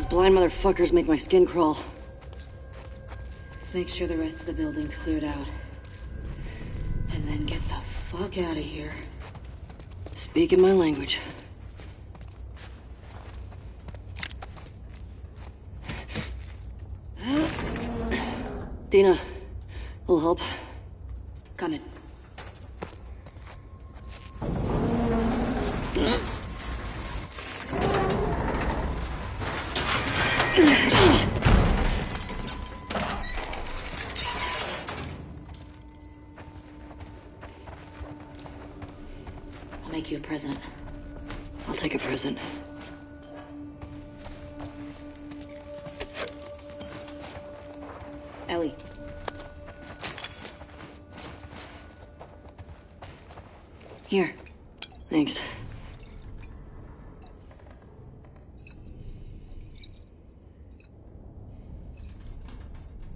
blind motherfuckers make my skin crawl. Let's make sure the rest of the building's cleared out. And then get the fuck out of here. Speaking my language. Dina, a little help? Coming. I'll make you a present. I'll take a present. Ellie. Here. Thanks.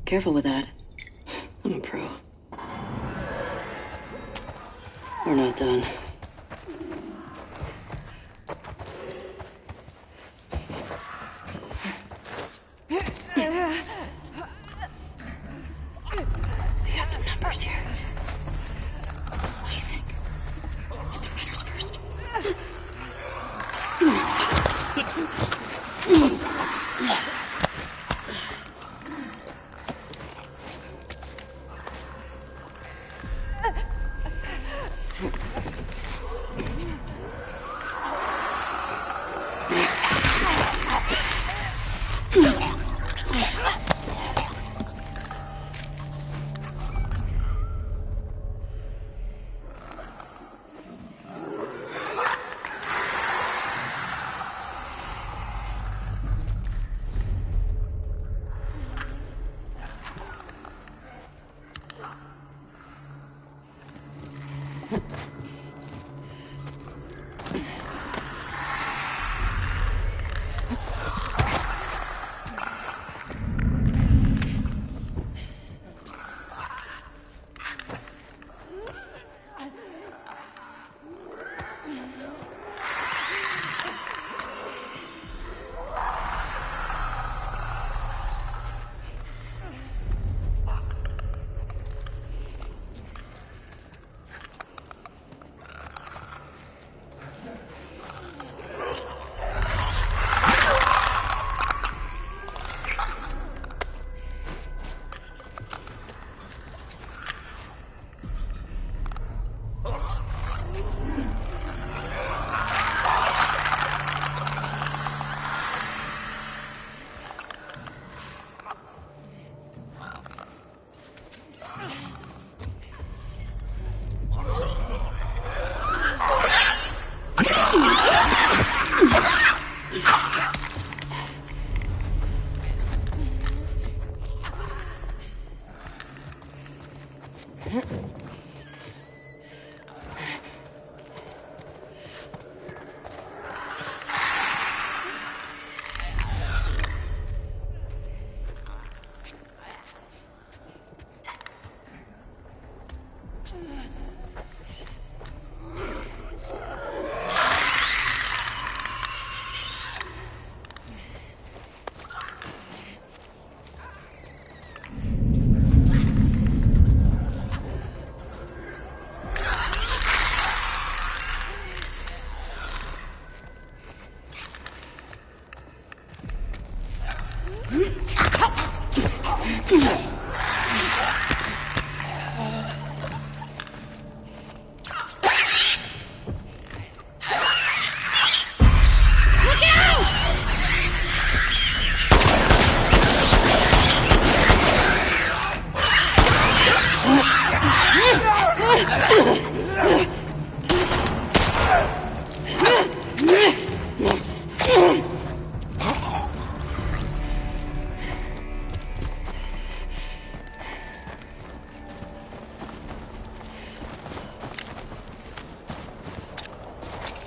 Careful with that. I'm a pro. We're not done. We got some numbers here. What do you think? Hit the runners first.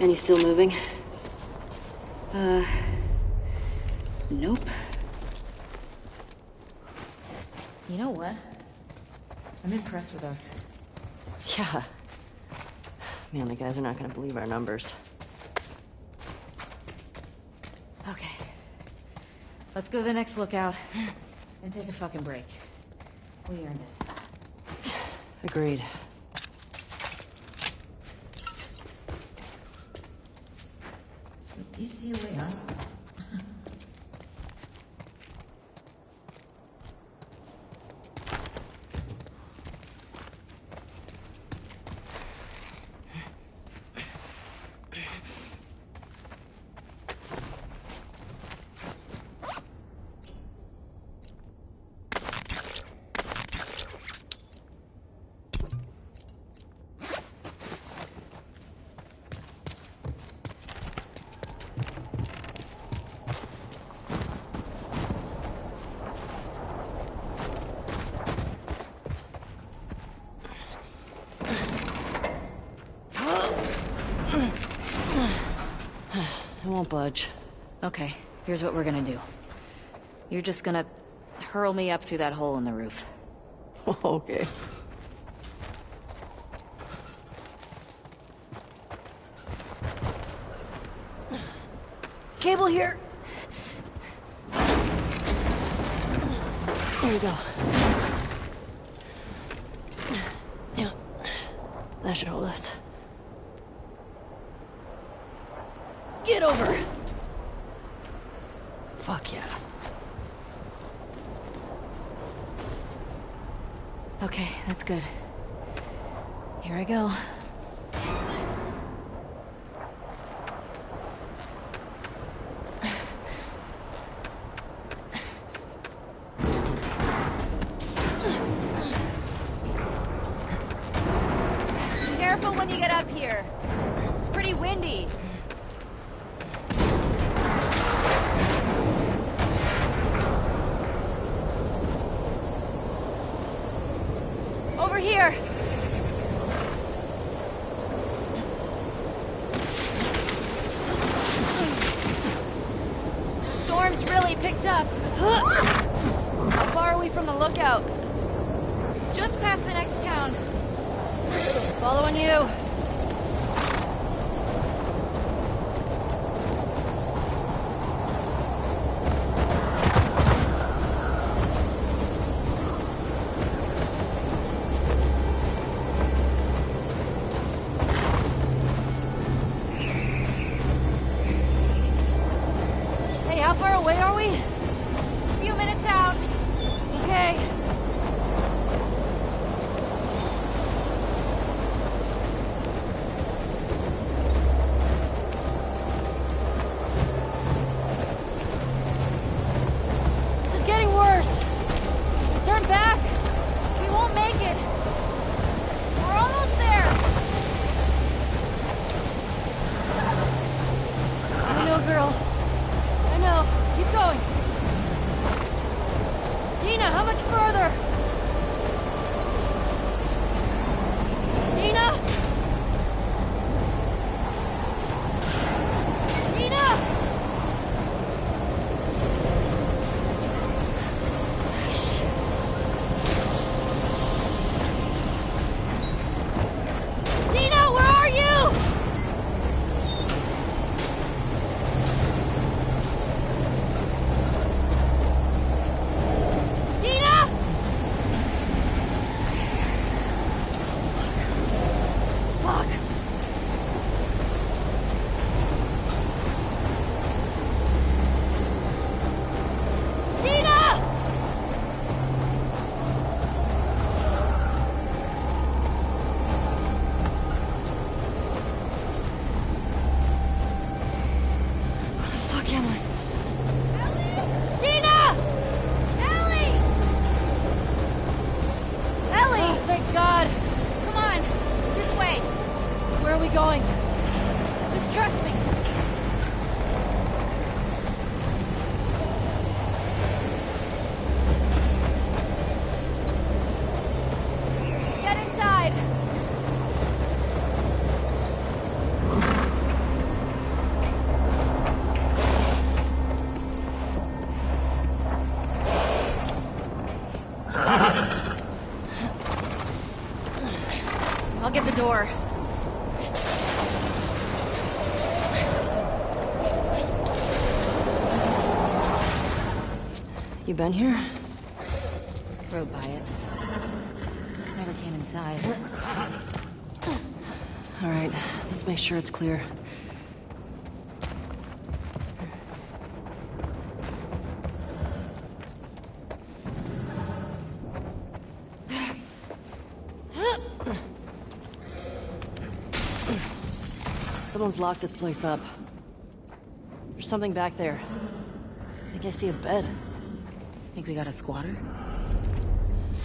Any still moving? Nope. You know what? I'm impressed with us. Yeah. Man, the guys are not gonna believe our numbers. Okay. Let's go to the next lookout and take a fucking break. We earned it. Agreed. Do you see a way out? I won't budge. Okay, here's what we're gonna do. You're just gonna hurl me up through that hole in the roof. Okay. Cable here. There you go. Yeah. That should hold us. Get over! Fuck yeah. Okay, that's good. Here I go. Careful when you get up here. It's pretty windy. Over here. Storm's really picked up. How far are we from the lookout? It's just past the next town. Following you. Hey, how far away are we? A few minutes out. Okay. This is getting worse. Turn back. We won't make it. We're almost there. I know, girl. I know. Keep going. Dina, how much further? Dina? Dina! Shit. Dina, where are you? Dina! Fuck. Dina! Where the fuck am I? Dina! Ellie! Ellie! Oh, thank God. Come on. This way. Where are we going? Just trust me. Get inside. I'll get the door. You been here? Rode by it. Never came inside. All right, let's make sure it's clear. Someone's locked this place up. There's something back there. I think I see a bed. Think we got a squatter?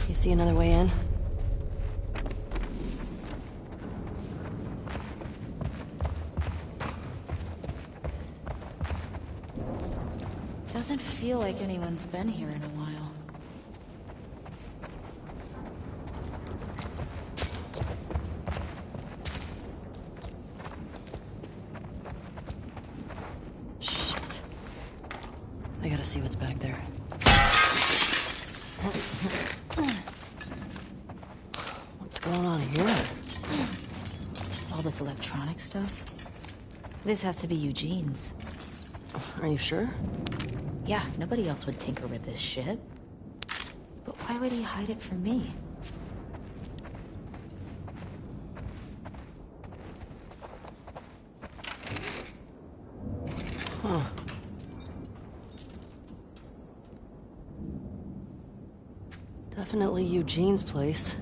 You see another way in? Doesn't feel like anyone's been here in a while. Shit. I gotta see what's back there. What's going on here? All this electronic stuff? This has to be Eugene's. Are you sure? Yeah, nobody else would tinker with this shit. But why would he hide it from me? Huh. Definitely Eugene's place.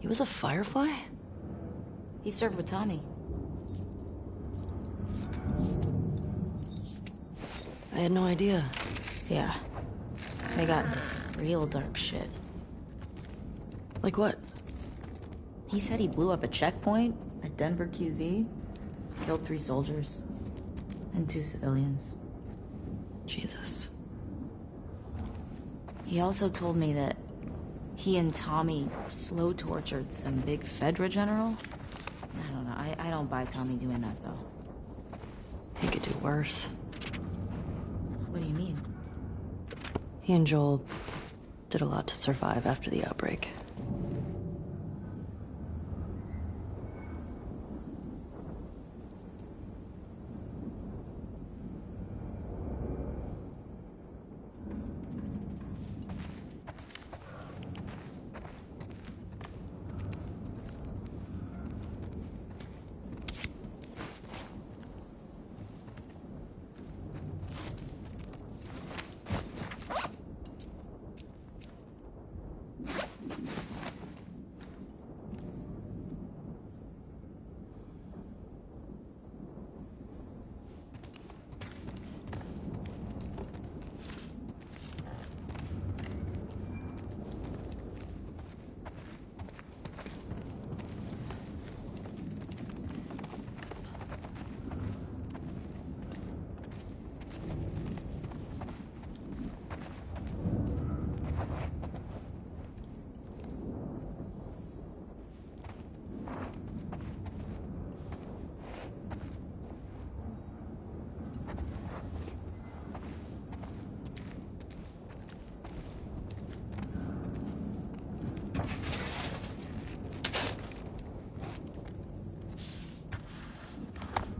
He was a Firefly? He served with Tommy. I had no idea. Yeah. They got into some real dark shit. Like what? He said he blew up a checkpoint at Denver QZ, killed 3 soldiers, and 2 civilians. Jesus. He also told me that he and Tommy slow tortured some big Fedra general. I don't know. I don't buy Tommy doing that, though. He could do worse. What do you mean? He and Joel did a lot to survive after the outbreak.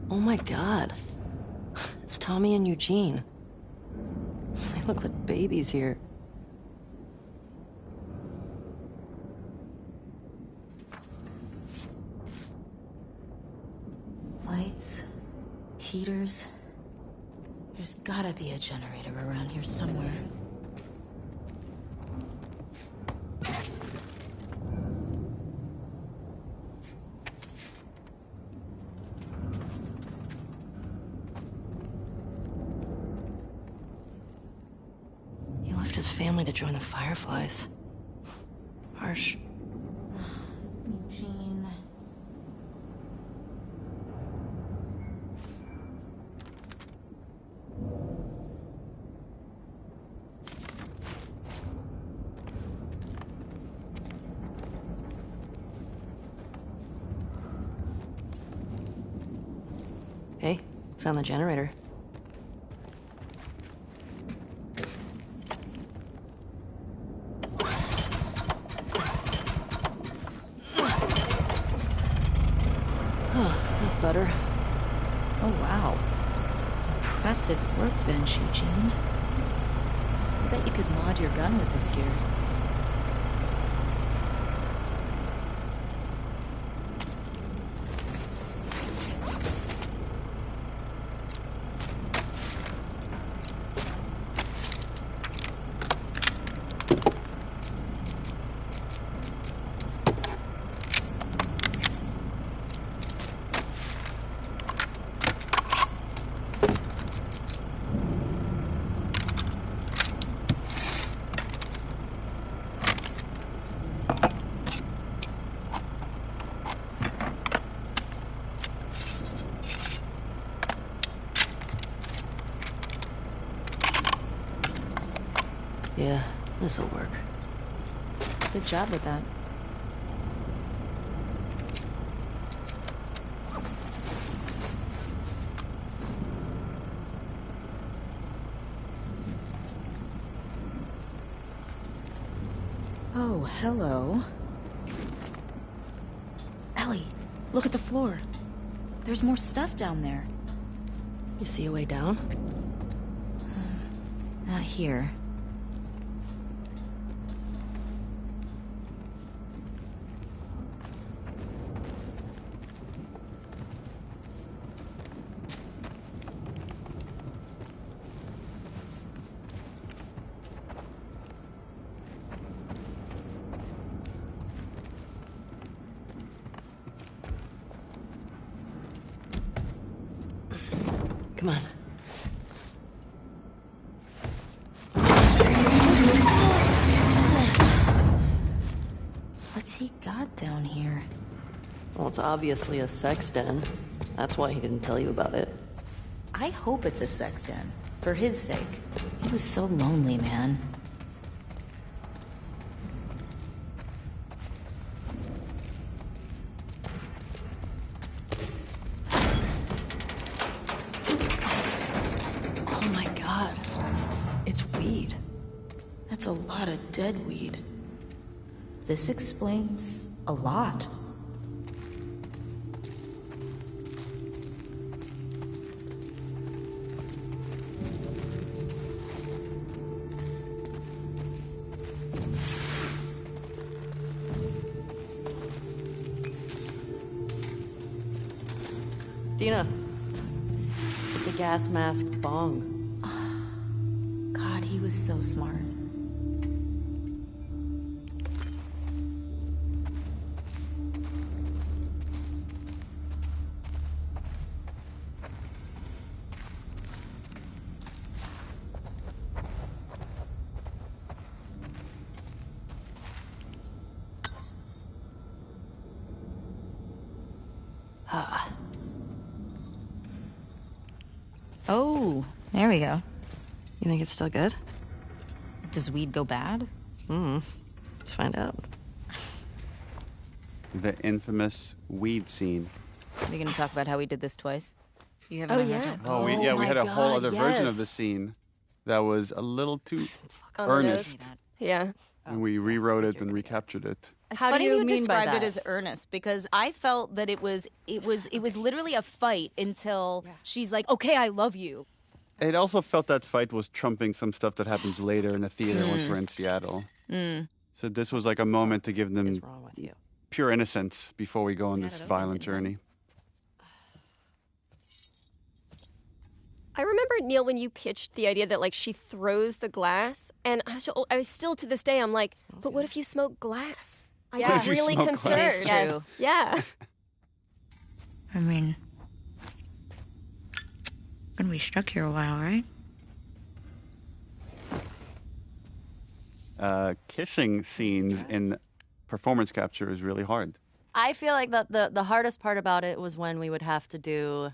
Oh my god. It's Tommy and Eugene. They look like babies here. Lights, heaters. There's gotta be a generator around here somewhere. He left his family to join the Fireflies. Harsh. Eugene. Hey, found the generator. That's better. Oh, wow. Impressive workbench, Eugene. I bet you could mod your gun with this gear. Yeah, this'll work. Good job with that. Oh, hello. Ellie, look at the floor. There's more stuff down there. You see a way down? Not here. Come on. What's he got down here? Well, it's obviously a sex den. That's why he didn't tell you about it. I hope it's a sex den. For his sake. He was so lonely, man. Oh my god. It's weed. That's a lot of dead weed. This explains a lot. Dina. It's a gas mask bong. God, he was so smart. Oh, there we go. You think it's still good? Does weed go bad? Let's find out. The infamous weed scene. Are you going to talk about how we did this twice? You Oh, yeah. Oh, we had a whole other version of the scene that was a little too On the earnest, nose. Yeah. and we rewrote it and recaptured it. It's How do funny you you mean by described it that? as earnest because I felt that it was literally a fight until she's like, "Okay, I love you." It also felt that fight was trumping some stuff that happens later in the theater once we're in Seattle. So this was like a moment to give them What's wrong with you? pure innocence before we go on this violent journey. I remember, Neil, when you pitched the idea that, like, she throws the glass, and I was still, to this day, I'm like, but what if you smoke glass? I What get if you really smoke concerned. glass? Yes. Yeah. I mean, gonna be stuck here a while, right? Kissing scenes in performance capture is really hard. I feel like the hardest part about it was when we would have to do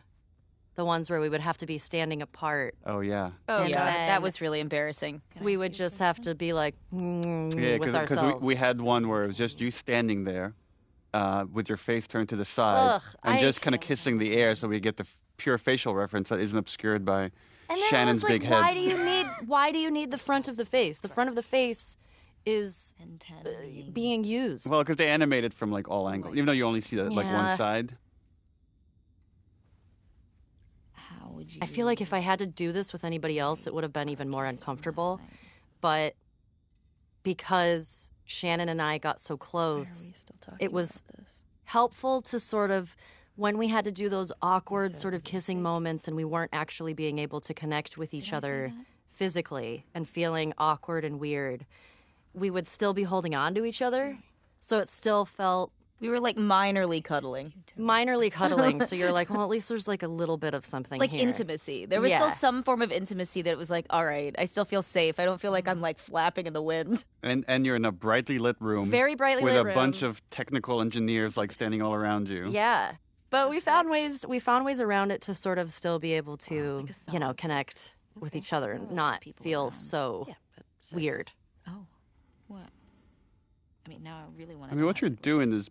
the ones where we would have to be standing apart. Oh, yeah. Oh, Yeah, God. that was really embarrassing. We would just have to be like, Yeah, with because ourselves. we had one where it was just you standing there with your face turned to the side Ugh, and I- just kind of kissing the air so we get the pure facial reference that isn't obscured by And then Shannon's I was like, big head. why do you need the front of the face? The front of the face is being used. Well, because they animate it from like all angles, even though you only see like one Yeah. side. How I feel like if I had to do this with anybody else, it would have been even more uncomfortable. But because Shannon and I got so close, it was helpful to sort of, when we had to do those awkward sort of kissing moments and we weren't actually being able to connect with each other physically and feeling awkward and weird, we would still be holding on to each other. So it still felt... We were like minorly cuddling. So you're like, well, at least there's like a little bit of something like here. Intimacy. There was still some form of intimacy that was like, all right, I still feel safe. I don't feel like I'm like flapping in the wind. And you're in a brightly lit room. Very brightly with lit a room. bunch of technical engineers like standing all around you. Yeah. But we found ways around it to sort of still be able to, you know, connect with each other and not feel so weird. Oh. What? I mean, now I really want to... I mean, what you're doing is,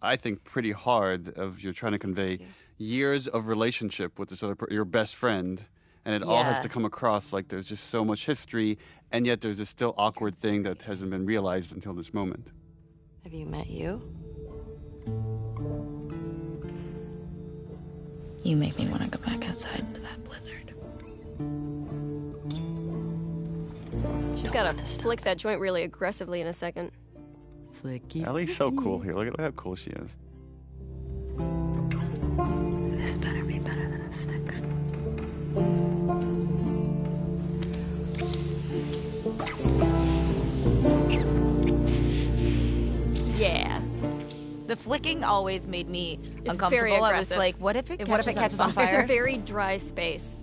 I think, pretty hard. You're trying to convey years of relationship with this other your best friend, and it all has to come across like there's just so much history, and yet there's this still awkward thing that hasn't been realized until this moment. Have you met you? You make me want to go back outside into that blizzard. She's got to flick that joint really aggressively in a second. Flicky. Ellie's so cool here. Look at how cool she is. This better be better than this next. Yeah. The flicking always made me It's uncomfortable. very I was aggressive. like, what if it catches on fire? It's a very dry space.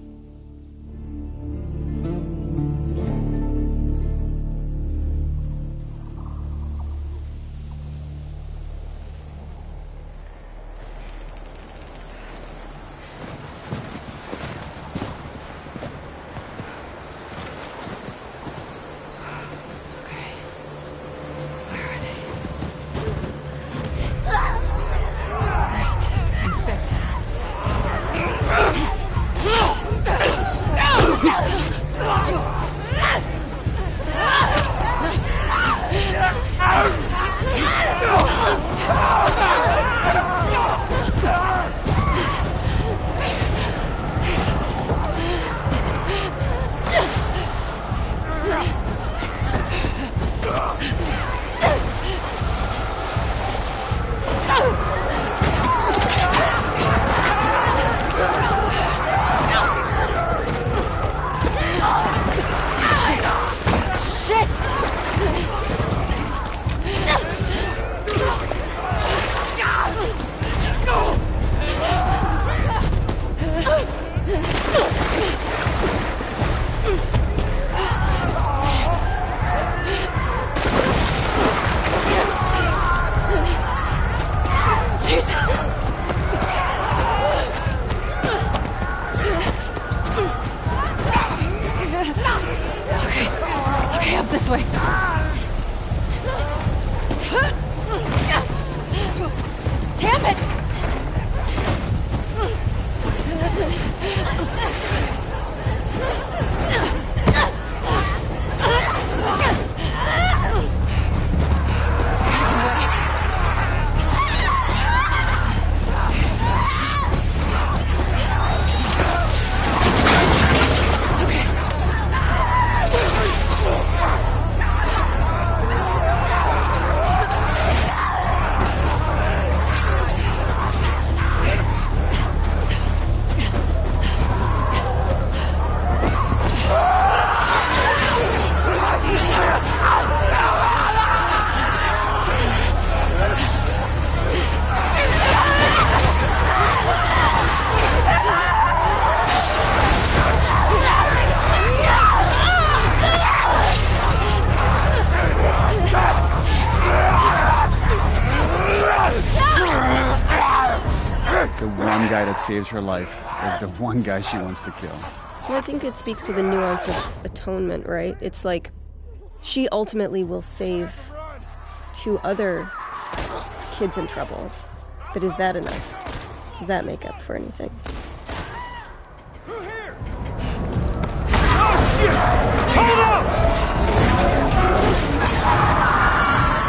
Okay, up this way. Damn it! The one guy that saves her life is the one guy she wants to kill. Well, I think it speaks to the nuance of atonement, right? It's like she ultimately will save two other kids in trouble. But is that enough? Does that make up for anything? Hold up!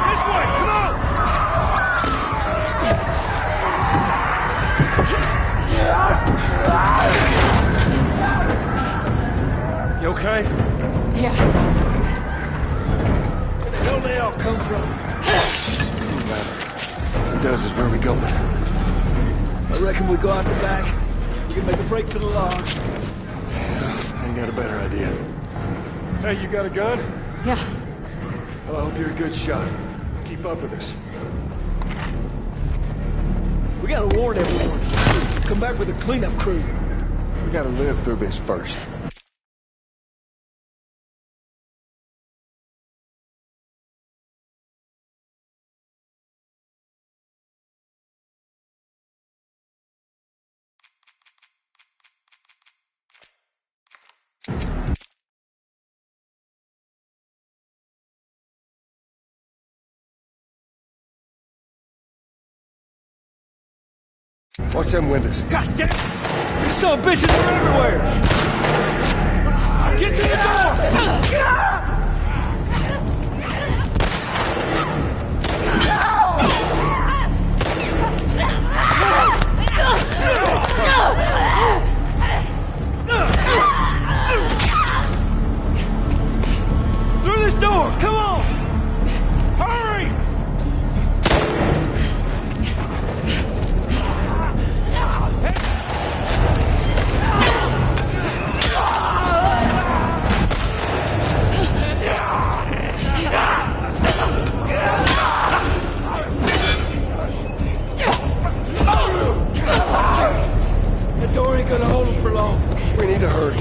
This way, come on! okay? Yeah. Where the hell they all come from? Doesn't matter. What it does is where we going. I reckon we go out the back. We can make a break for the lodge. I ain't got a better idea. Hey, you got a gun? Yeah. Well, I hope you're a good shot. Keep up with us. We gotta warn everyone. Come back with a cleanup crew. We gotta live through this first. Watch them windows. God damn! These son of bitches are everywhere! Get to the door! Through this door! Come on! Hurry! That door ain't gonna hold him for long. We need to hurry.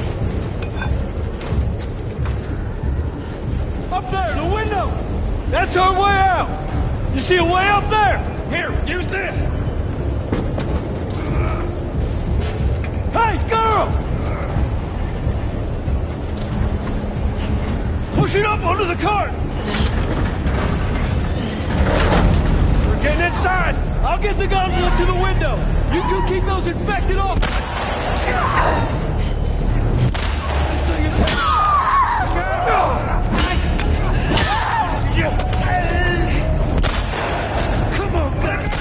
Up there, the window! That's our way out! You see a way up there? Here, use this! Hey, girl! Push it up onto the cart! We're getting inside! I'll get the gondola to the window! You two keep those infected off! Come on, guys!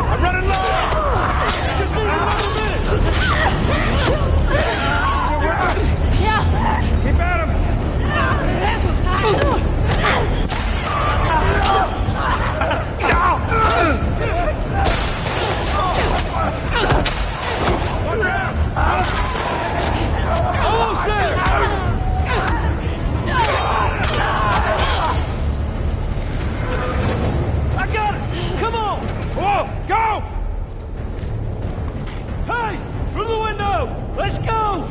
I'm running low! Just need another minute! Still with us? Yeah! Keep at him! Watch out! Almost there! I got it! Come on! Whoa! Go! Hey! Through the window! Let's go!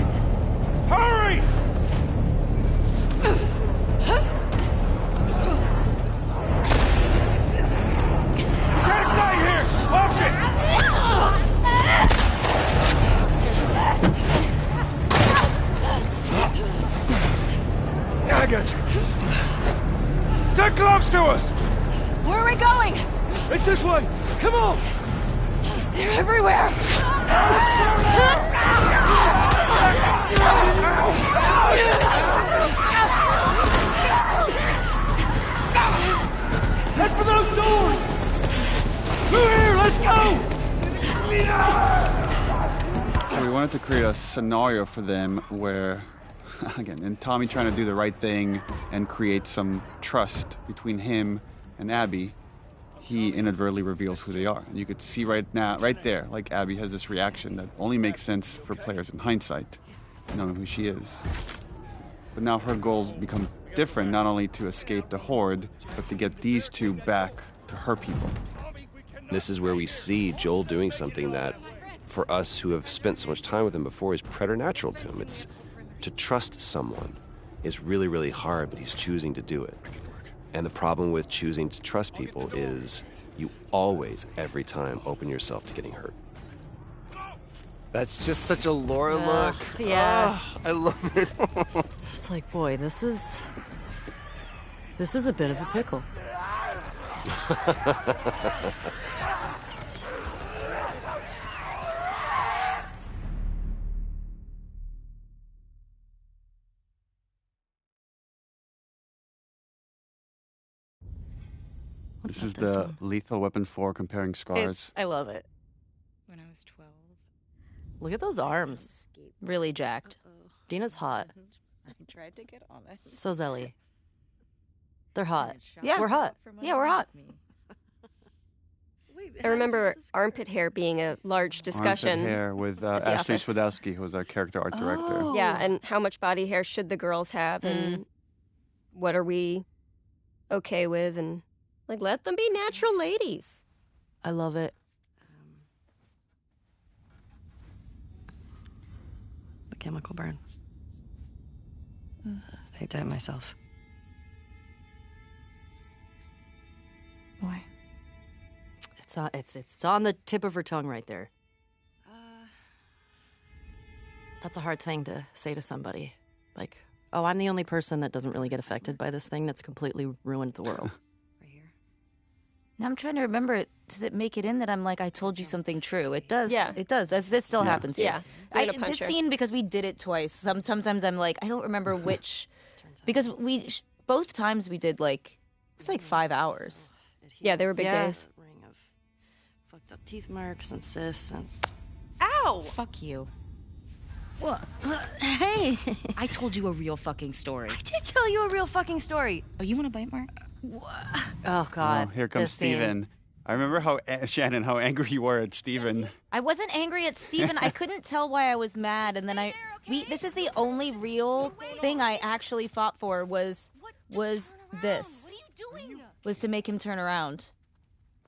Hurry! You can't stay here! Watch it! Yeah, I got you. They're close to us! Where are we going? It's this way! Come on! They're everywhere! Head for those doors! Through here! Let's go! So we wanted to create a scenario for them where, again, and Tommy trying to do the right thing and create some trust between him and Abby, he inadvertently reveals who they are. And you could see right now, right there, like Abby has this reaction that only makes sense for players in hindsight, knowing who she is. But now her goals become different, not only to escape the Horde, but to get these two back to her people. This is where we see Joel doing something that, for us who have spent so much time with him before, is preternatural to him. It's to trust someone is really, really hard, but he's choosing to do it. And the problem with choosing to trust people is you always, every time, open yourself to getting hurt. That's just such a Laura look. Yeah. Oh, I love it. It's like, boy, this is a bit of a pickle. This is the Lethal Weapon 4 comparing scars. I love it. When I was 12. Look at those arms. Really jacked. Dina's hot. I tried to get on it. So's Ellie. They're hot. Yeah. We're hot. Yeah, we're hot. I remember armpit hair being a large discussion. Armpit hair with the Ashley office. Swadowski, who's our character art director. Yeah, and how much body hair should the girls have, and what are we okay with, and like let them be natural ladies. I love it. A chemical burn. I did it myself. Why? It's on the tip of her tongue right there. That's a hard thing to say to somebody. Like, oh, I'm the only person that doesn't really get affected by this thing that's completely ruined the world. Now I'm trying to remember, does it make it in that I'm like, I told you something true? It does. Yeah. It does. This still happens here. Yeah. You're gonna punch This her. scene, because we did it twice, sometimes I'm like, I don't remember which, because both times we did like, it was like 5 hours. Yeah, they were big days. Ring of fucked up teeth marks and cysts and... Ow! Fuck you. What? Hey! I told you a real fucking story. I did tell you a real fucking story. Oh, you want a bite mark? Oh, God. Oh, here comes this scene. Steven. I remember how Shannon, how angry you were at Steven. I wasn't angry at Steven. I couldn't tell why I was mad, and then this was the only real thing I actually fought for was this. Was to make him turn around.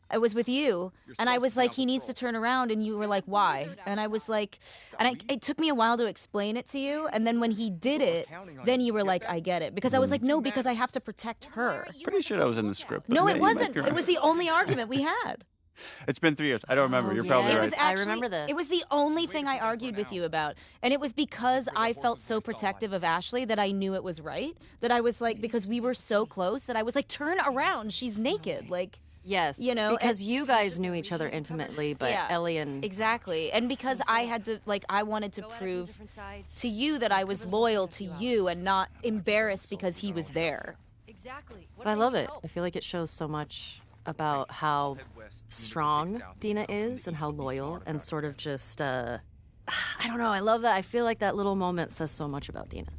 I was with you, and I was like, he needs to turn around, and you were like, why? And I was like, it took me a while to explain it to you, and then when he did it, then you were like, I get it. Because I was like, no, because I have to protect her. Pretty sure that was in the script. but No, yeah, it you might wasn't. be It right. was the only argument we had. It's been 3 years. I don't remember. You're probably It right. was actually, I remember this. It was the only thing I argued with you about. And it was because I felt so protective of Ashley that I knew it was right. That I was like, because we were so close, that I was like, turn around. She's naked. Like, Yes, you know, because you guys knew each other intimately, but Yeah. Ellie and... Exactly. And because I had to, like, I wanted to prove to you that I was loyal to you and not embarrassed because he was there. But I love it. I feel like it shows so much about how strong Dina is and how loyal and sort of just, I don't know, I love that. I feel like that little moment says so much about Dina.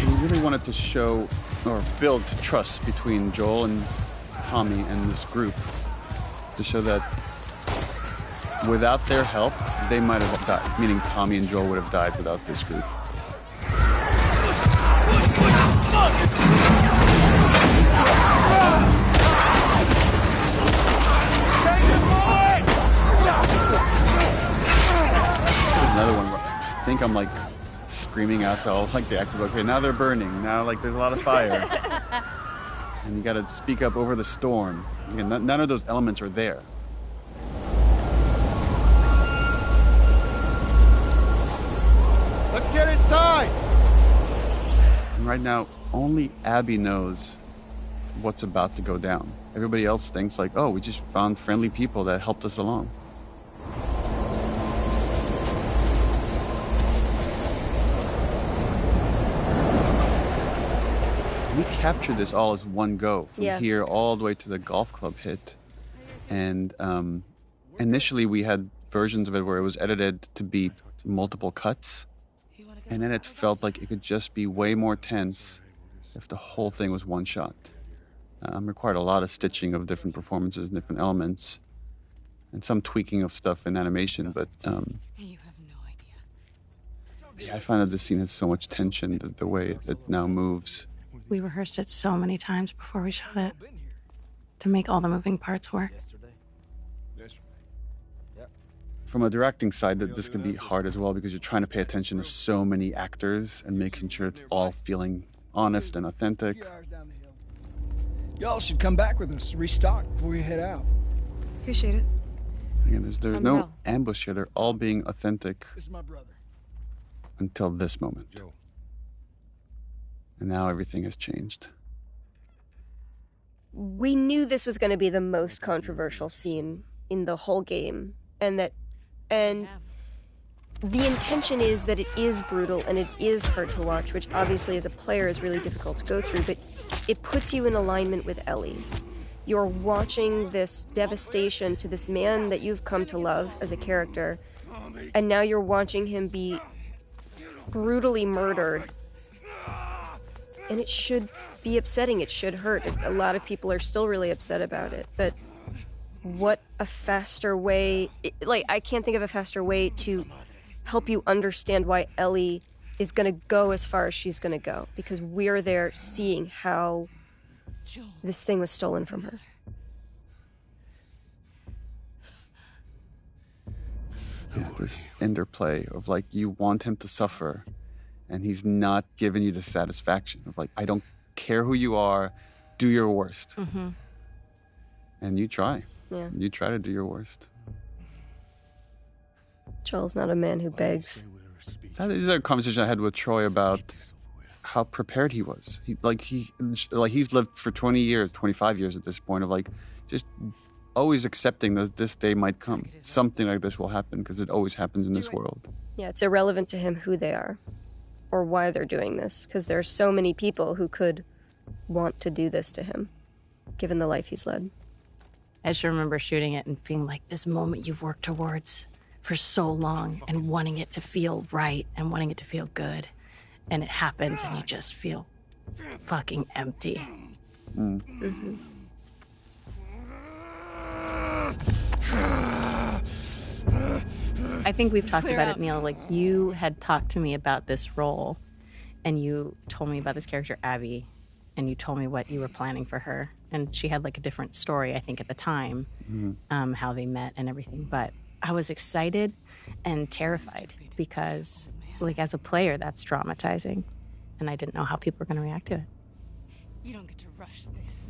We really wanted to show or build trust between Joel and Tommy and this group to show that without their help, they might have died. Meaning Tommy and Joel would have died without this group. Another one where I think I'm like screaming out to all like the actors, okay, now they're burning. Now like there's a lot of fire. And you gotta speak up over the storm. Again, none of those elements are there. Let's get inside! And right now, only Abby knows what's about to go down. Everybody else thinks like, oh, we just found friendly people that helped us along. We captured this all as one go, from here all the way to the golf club hit. And initially we had versions of it where it was edited to be multiple cuts. And then it felt like it could just be way more tense if the whole thing was one shot. Required a lot of stitching of different performances and different elements, and some tweaking of stuff in animation, but You have no idea. yeah, I find that this scene has so much tension, the way it now moves. We rehearsed it so many times before we shot it to make all the moving parts work. from a directing side, that this can be hard as well because you're trying to pay attention to so many actors and making sure it's all feeling honest and authentic. Y'all should come back with us, restock before we head out. Appreciate it. Again, there's no ambush here. They're all being authentic This is my brother. until this moment. And now everything has changed. We knew this was going to be the most controversial scene in the whole game, and the intention is that it is brutal and it is hard to watch, which obviously as a player is really difficult to go through, but it puts you in alignment with Ellie. You're watching this devastation to this man that you've come to love as a character, and now you're watching him be brutally murdered. And it should be upsetting, it should hurt. A lot of people are still really upset about it, but what a faster way, I can't think of a faster way to help you understand why Ellie is going to go as far as she's going to go, because we're there seeing how this thing was stolen from her. Yeah, this interplay of like, you want him to suffer and he's not giving you the satisfaction of like, I don't care who you are, do your worst. Mm-hmm. And you try. Yeah. You try to do your worst. Joel's not a man who begs. That is a conversation I had with Troy about how prepared he was. He's lived for 20 years, 25 years at this point of like, just always accepting that this day might come. Something like this will happen because it always happens in this world. Yeah, it's irrelevant to him who they are or why they're doing this, because there are so many people who could want to do this to him, given the life he's led. I just remember shooting it and being like, this moment you've worked towards for so long and wanting it to feel right and wanting it to feel good. And it happens and you just feel fucking empty. Mm-hmm. I think we've talked about it, Neil. Like, you had talked to me about this role and you told me about this character, Abby, and you told me what you were planning for her. And she had like a different story, I think, at the time, how they met and everything. But I was excited and terrified because, like, as a player, that's traumatizing. And I didn't know how people were going to react to it. You don't get to rush this.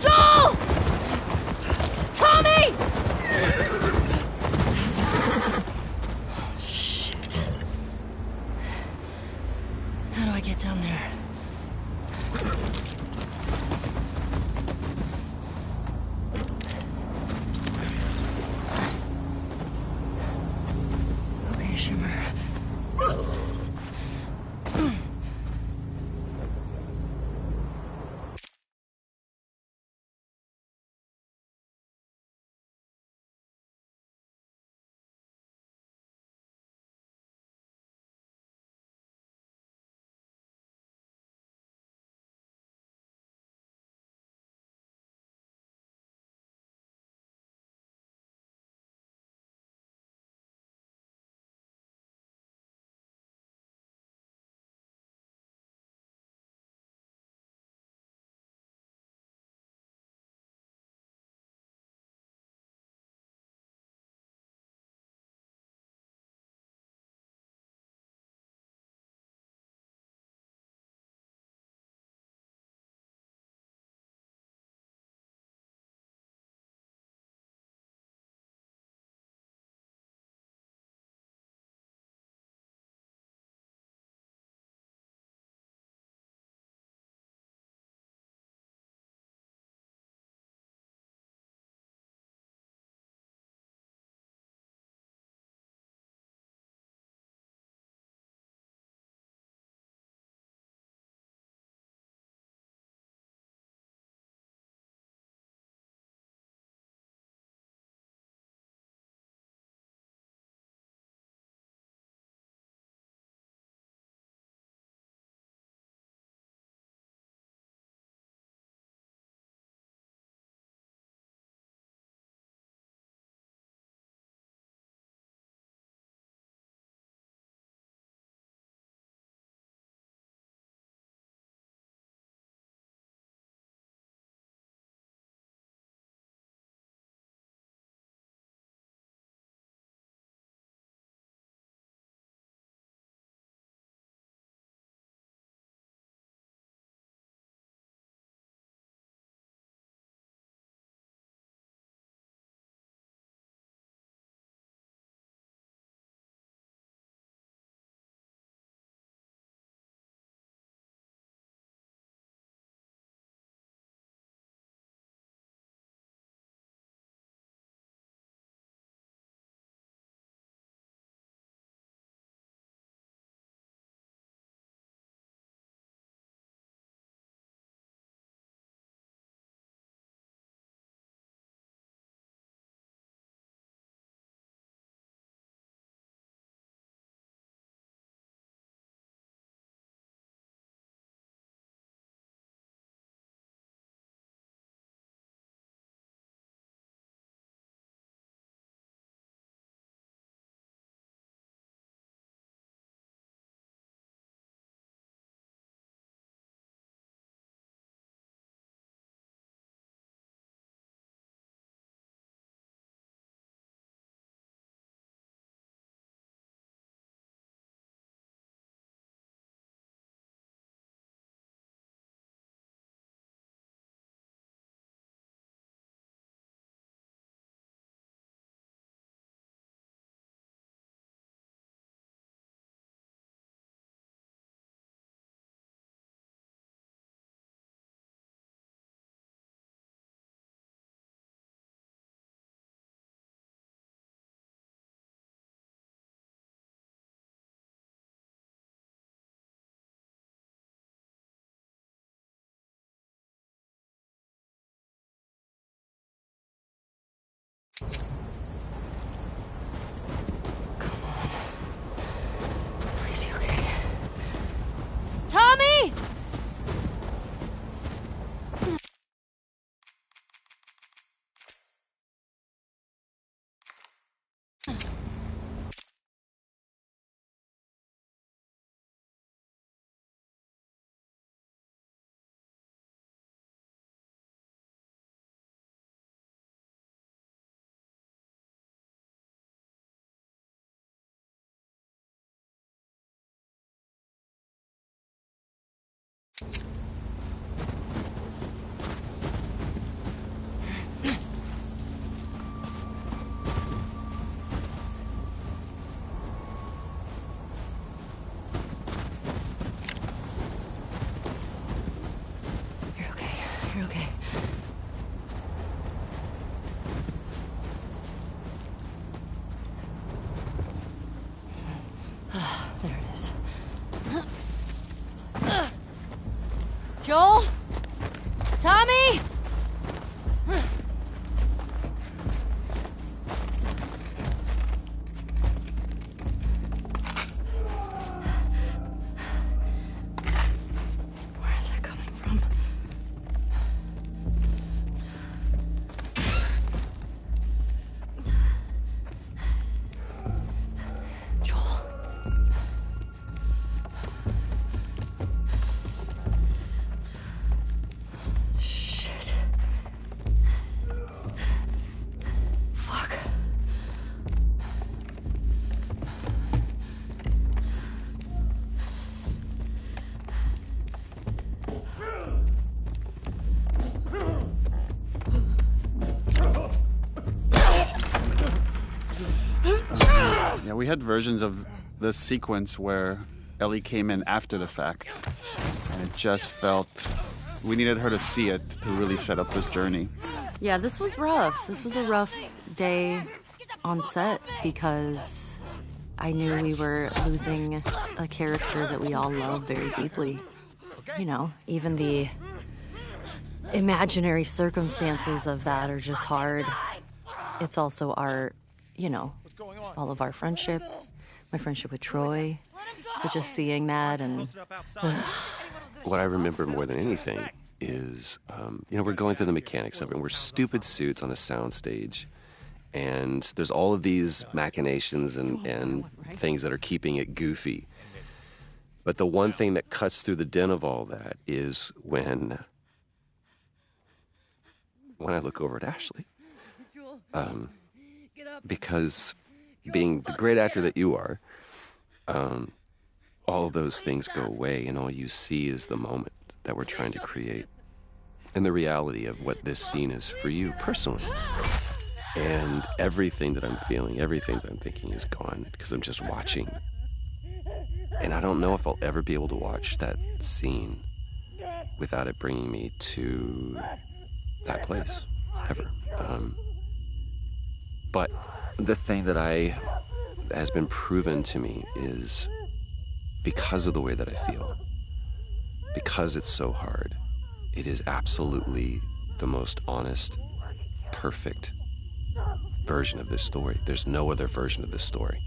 Joel! Tommy! Shit. How do I get down there? Joel? Tommy? Where is that coming from? Joel. Shit. Fuck. Yeah, we had versions of this sequence where Ellie came in after the fact, and it just felt we needed her to see it to really set up this journey. Yeah, this was rough. This was a rough day on set because I knew we were losing a character that we all love very deeply. You know, even the imaginary circumstances of that are just hard. It's also our, you know, all of our friendship, my friendship with Troy. So just seeing that and... What I remember more than anything is, you know, we're going through the mechanics of it, and we're stupid suits on a soundstage, and there's all of these machinations and things that are keeping it goofy. But the one thing that cuts through the din of all that is when I look over at Ashley. Because being the great actor that you are, all of those things go away, and all you see is the moment that we're trying to create and the reality of what this scene is for you personally. And everything that I'm feeling, everything that I'm thinking is gone because I'm just watching. And I don't know if I'll ever be able to watch that scene without it bringing me to that place, ever. But the thing that has been proven to me is because of the way that I feel, because it's so hard, it is absolutely the most honest, perfect version of this story. There's no other version of this story.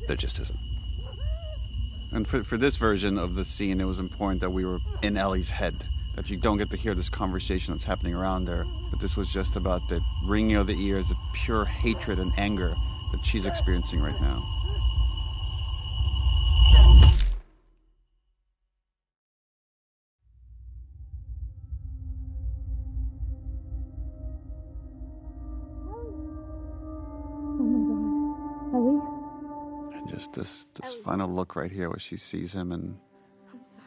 There just isn't. And for this version of the scene, it was important that we were in Ellie's head, that you don't get to hear this conversation that's happening around her. But this was just about the ringing of the ears of pure hatred and anger that she's experiencing right now. And just this final look right here where she sees him and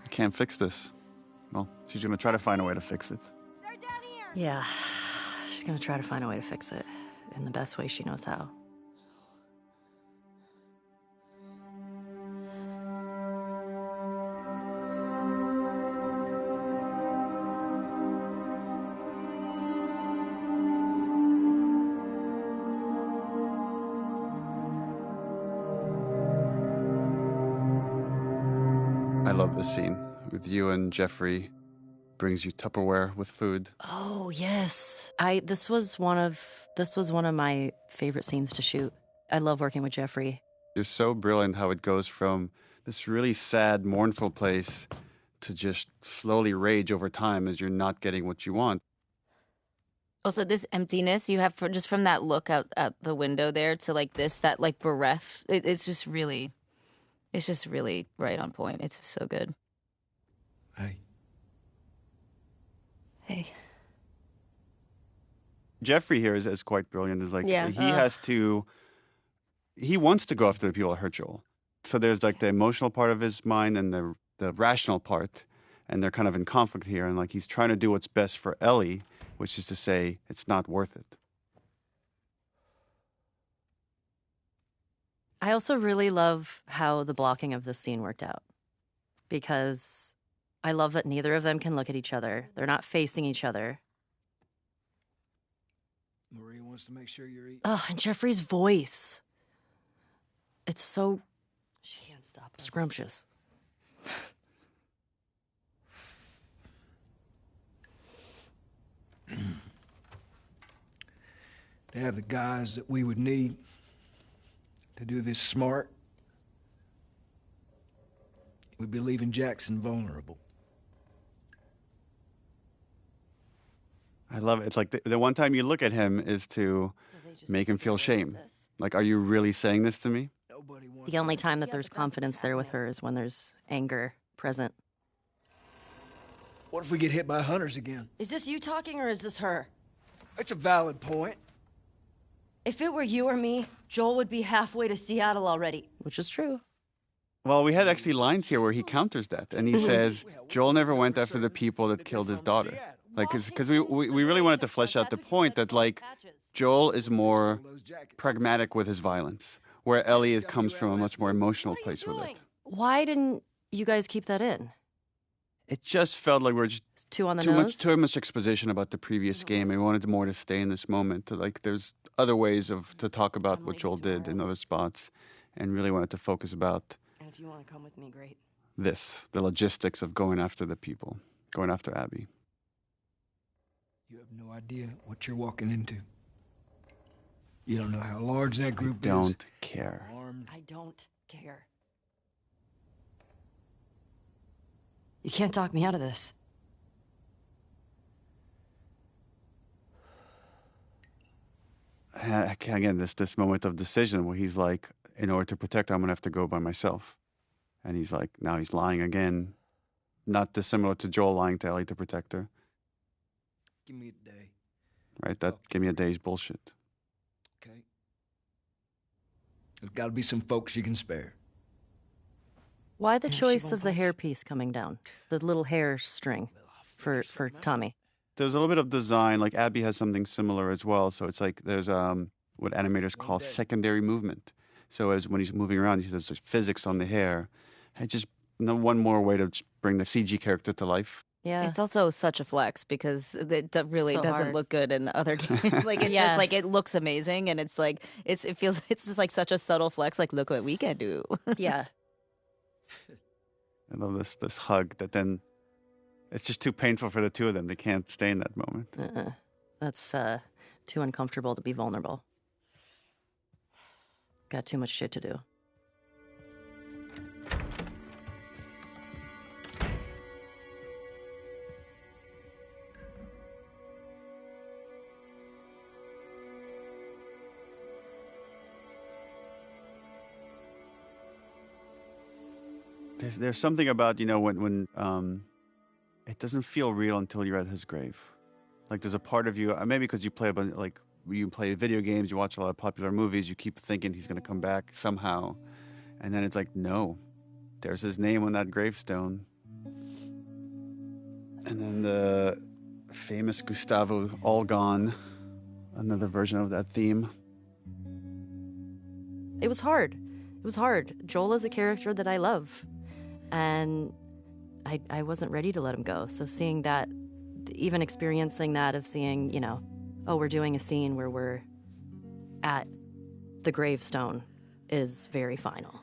I can't fix this. Well, she's gonna try to find a way to fix it. Yeah, she's gonna try to find a way to fix it in the best way she knows how. I love this scene with you and Jeffrey. Brings you Tupperware with food. Oh yes, this was one of my favorite scenes to shoot. I love working with Jeffrey. You're so brilliant how it goes from this really sad, mournful place to just slowly rage over time as you're not getting what you want. Also, this emptiness you have just from that look out the window there to like this, that like bereft. It's just really right on point. It's just so good. Hey. Hey. Jeffrey here is quite brilliant. Is like Yeah. he wants to go after the people that hurt Joel. So there's like the emotional part of his mind and the rational part, and they're kind of in conflict here. And like he's trying to do what's best for Ellie, which is to say it's not worth it. I also really love how the blocking of this scene worked out, because I love that neither of them can look at each other. They're not facing each other. Maria wants to make sure you're eating. Oh, and Jeffrey's voice. It's so She can't stop us. scrumptious. To have the guys that we would need to do this smart, we'd be leaving Jackson vulnerable. I love it. It's like the one time you look at him is to make him feel shame. Like, are you really saying this to me? The only time that there's confidence there with her is when there's anger present. What if we get hit by hunters again? Is this you talking or is this her? It's a valid point. If it were you or me, Joel would be halfway to Seattle already. Which is true. Well, we had actually lines here where he counters that, and he says Joel never went after the people that killed his daughter. Like, because we really wanted to flesh out the point that, like, Joel is more pragmatic with his violence, where Ellie comes from a much more emotional place with it. Why didn't you guys keep that in? It just felt like we're just too on the nose? Too much exposition about the previous game, and we wanted more to stay in this moment. Like, there's other ways to talk about what Joel did in other spots, and really wanted to focus about And if you want to come with me, great. the logistics of going after the people, going after Abby. You have no idea what you're walking into. You don't know how large that group is. Don't care. I don't care. You can't talk me out of this. Again, this moment of decision where he's like, in order to protect her, I'm going to have to go by myself. And he's like, now he's lying again. Not dissimilar to Joel lying to Ellie to protect her. Give me a day. Right? That give me a day's bullshit. Okay. There's got to be some folks you can spare. Why the choice of the hairpiece coming down? The little hair string for Tommy? There's a little bit of design. Like, Abby has something similar as well. So it's like there's what animators call secondary movement. So as when he's moving around, there's physics on the hair. And just one more way to bring the CG character to life. Yeah. It's also such a flex because it really So doesn't hard. look good in other games. Like, it's just like, it looks amazing, and it's like, it feels, it's just like such a subtle flex. Like, look what we can do. Yeah. I love this hug that then it's just too painful for the two of them. They can't stay in that moment. That's too uncomfortable to be vulnerable. Got too much shit to do. There's something about, when it doesn't feel real until you're at his grave. Like, there's a part of you, maybe because you play you play video games, you watch a lot of popular movies, you keep thinking he's going to come back somehow. And then it's like, no, there's his name on that gravestone. And then the famous Gustavo All Gone, another version of that theme. It was hard. It was hard. Joel is a character that I love. And I wasn't ready to let him go. So seeing that, even experiencing that of seeing, we're doing a scene where we're at the gravestone is very final.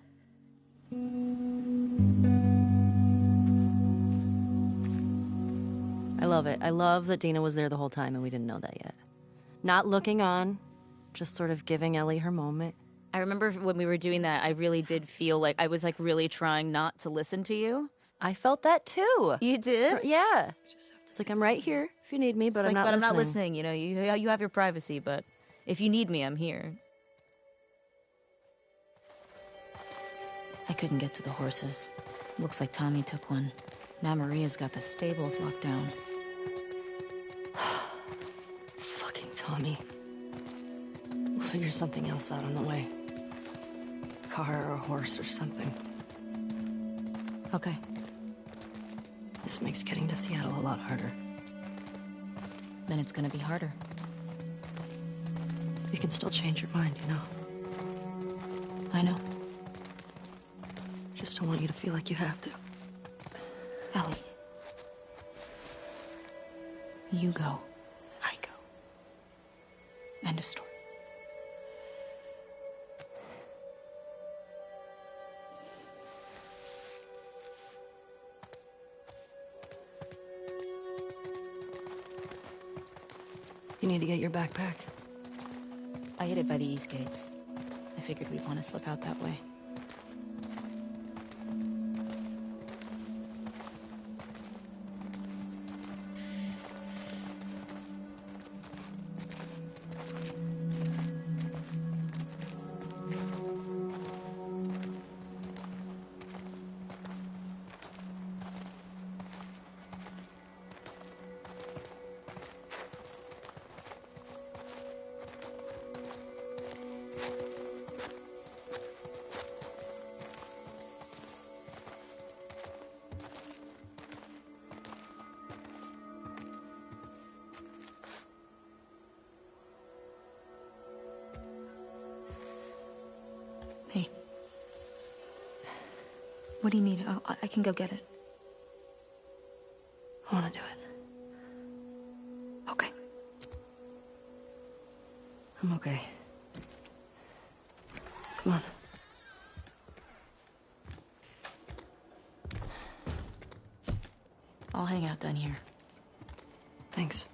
I love it. I love that Dina was there the whole time and we didn't know that yet. Not looking on, just sort of giving Ellie her moment. I remember when we were doing that, I really did feel like I was like really trying not to listen to you. I felt that too. You did? Yeah. It's like, I'm right here if you need me, but I'm not listening. I'm not listening. You have your privacy, but if you need me, I'm here. I couldn't get to the horses. Looks like Tommy took one. Now Maria's got the stables locked down. Fucking Tommy. We'll figure something else out on the way. A car or a horse or something. Okay. This makes getting to Seattle a lot harder. Then it's gonna be harder. You can still change your mind, I know. Just don't want you to feel like you have to. Ellie. You go. I go. End of story. You need to get your backpack. I hid it by the east gates. I figured we'd want to slip out that way. Hey. What do you need? I can go get it. I want to do it. Okay. I'm okay. Come on. I'll hang out down here. Thanks.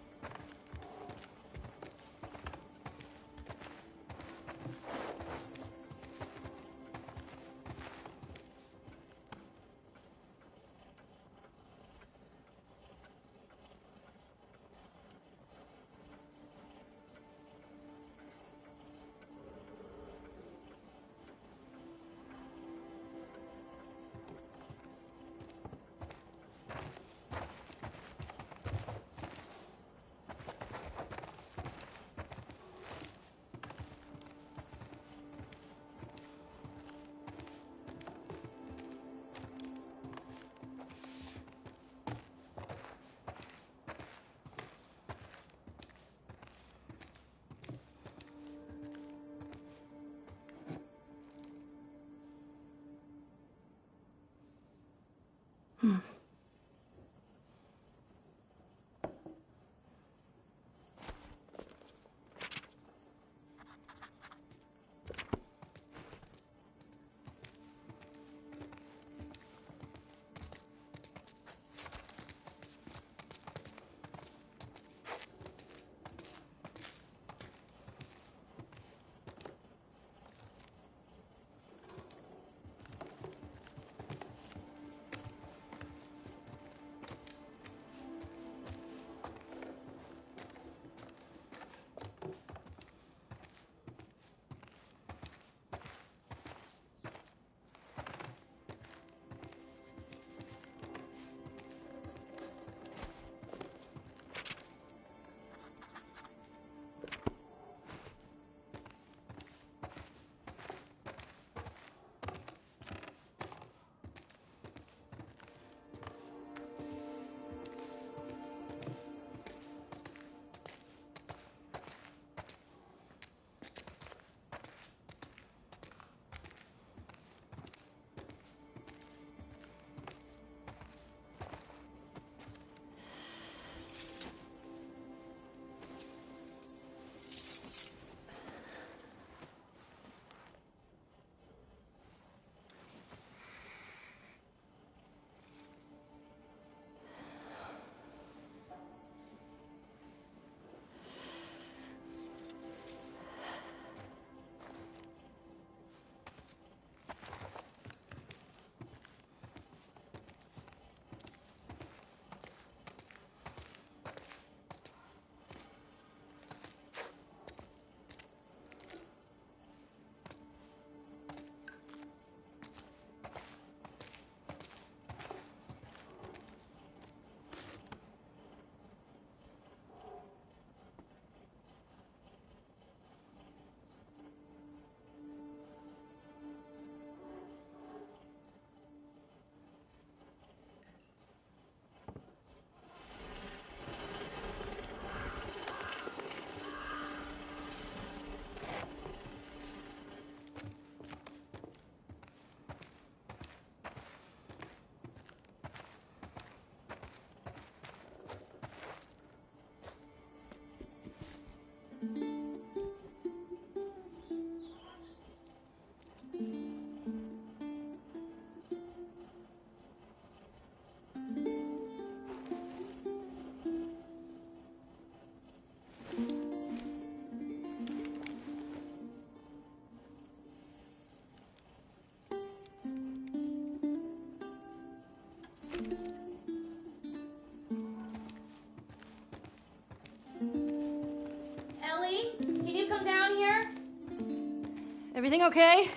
Everything okay?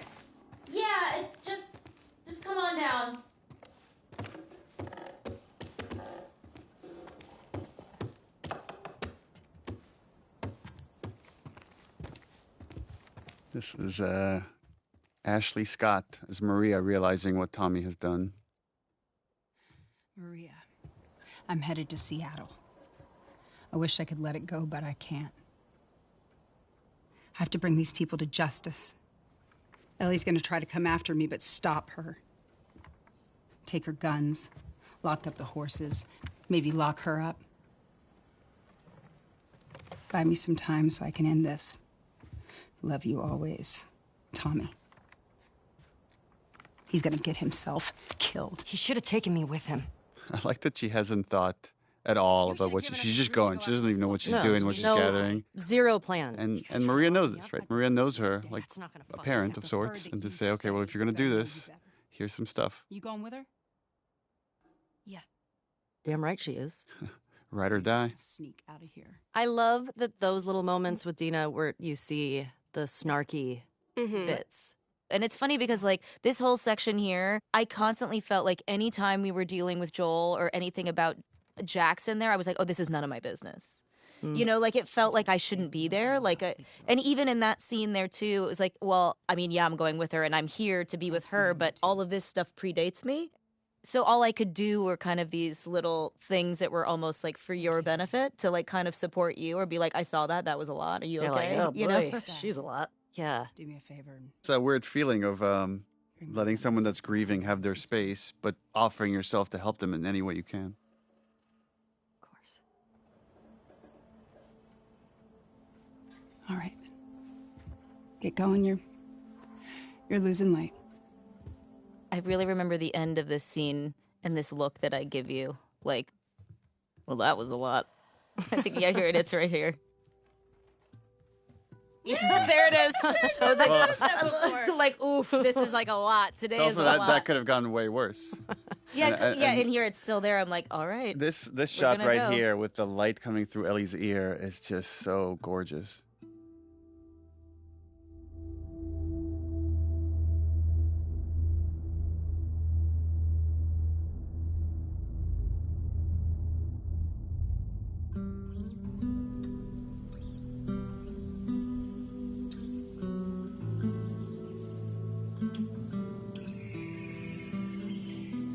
Yeah, just come on down. This is Ashley Scott as Maria realizing what Tommy has done. Maria, I'm headed to Seattle. I wish I could let it go, but I can't. I have to bring these people to justice. Ellie's gonna try to come after me, but stop her. Take her guns, lock up the horses, maybe lock her up. Buy me some time so I can end this. Love you always, Tommy. He's gonna get himself killed. He should have taken me with him. I like that she hasn't thought at all about what she's just going. She doesn't even know what she's doing, what she's gathering. Zero plan. And Maria knows this, right? Maria knows her like a parent of sorts, and to say, okay, well, if you're gonna do this, here's some stuff. You going with her? Yeah. Damn right she is. Ride or die. Sneak out of here. I love that those little moments with Dina where you see the snarky bits. And it's funny because, like, this whole section here, I constantly felt like anytime we were dealing with Joel or anything about Jackson there, I was like, oh, this is none of my business. You know, like, it felt like I shouldn't be there. Like, and even in that scene there, too, it was like, well, I mean, yeah, I'm going with her and I'm here to be with her, but all of this stuff predates me. So all I could do were kind of these little things that were almost like for your benefit to, like, kind of support you or be like, I saw that was a lot. Are you You're okay? like, oh, you boy, know? she's a lot. Yeah. Do me a favor. It's that weird feeling of letting someone that's grieving have their space, but offering yourself to help them in any way you can. Of course. All right. Get going. You're losing light. I really remember the end of this scene and this look that I give you. Like, well, that was a lot. I think, yeah, here it is right here. Yeah, there it is. I was like, like, oof, this is like a lot. Today It's is also a lot. that could have gone way worse. Yeah, And- and here it's still there. I'm like, all right. This we're shot gonna right go. here with the light coming through Ellie's ear is just so gorgeous.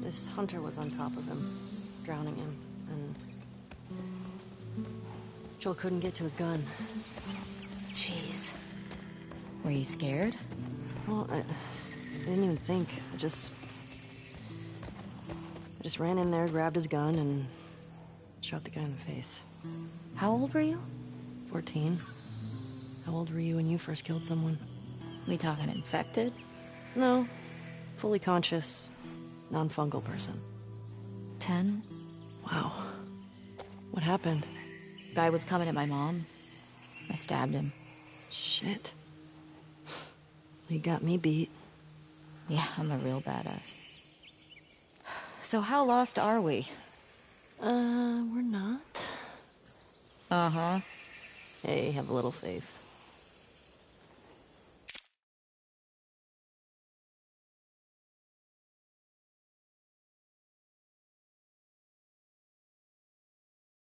This hunter was on top of him, drowning him, and Joel couldn't get to his gun. Jeez. Were you scared? Well, I didn't even think. I just ran in there, grabbed his gun, and shot the guy in the face. How old were you? 14. How old were you when you first killed someone? We talking infected? No. Fully conscious, non-fungal person. 10. Wow. What happened? Guy was coming at my mom. I stabbed him. Shit. You got me beat. Yeah, I'm a real badass. So how lost are we? We're not. Uh-huh. Hey, have a little faith.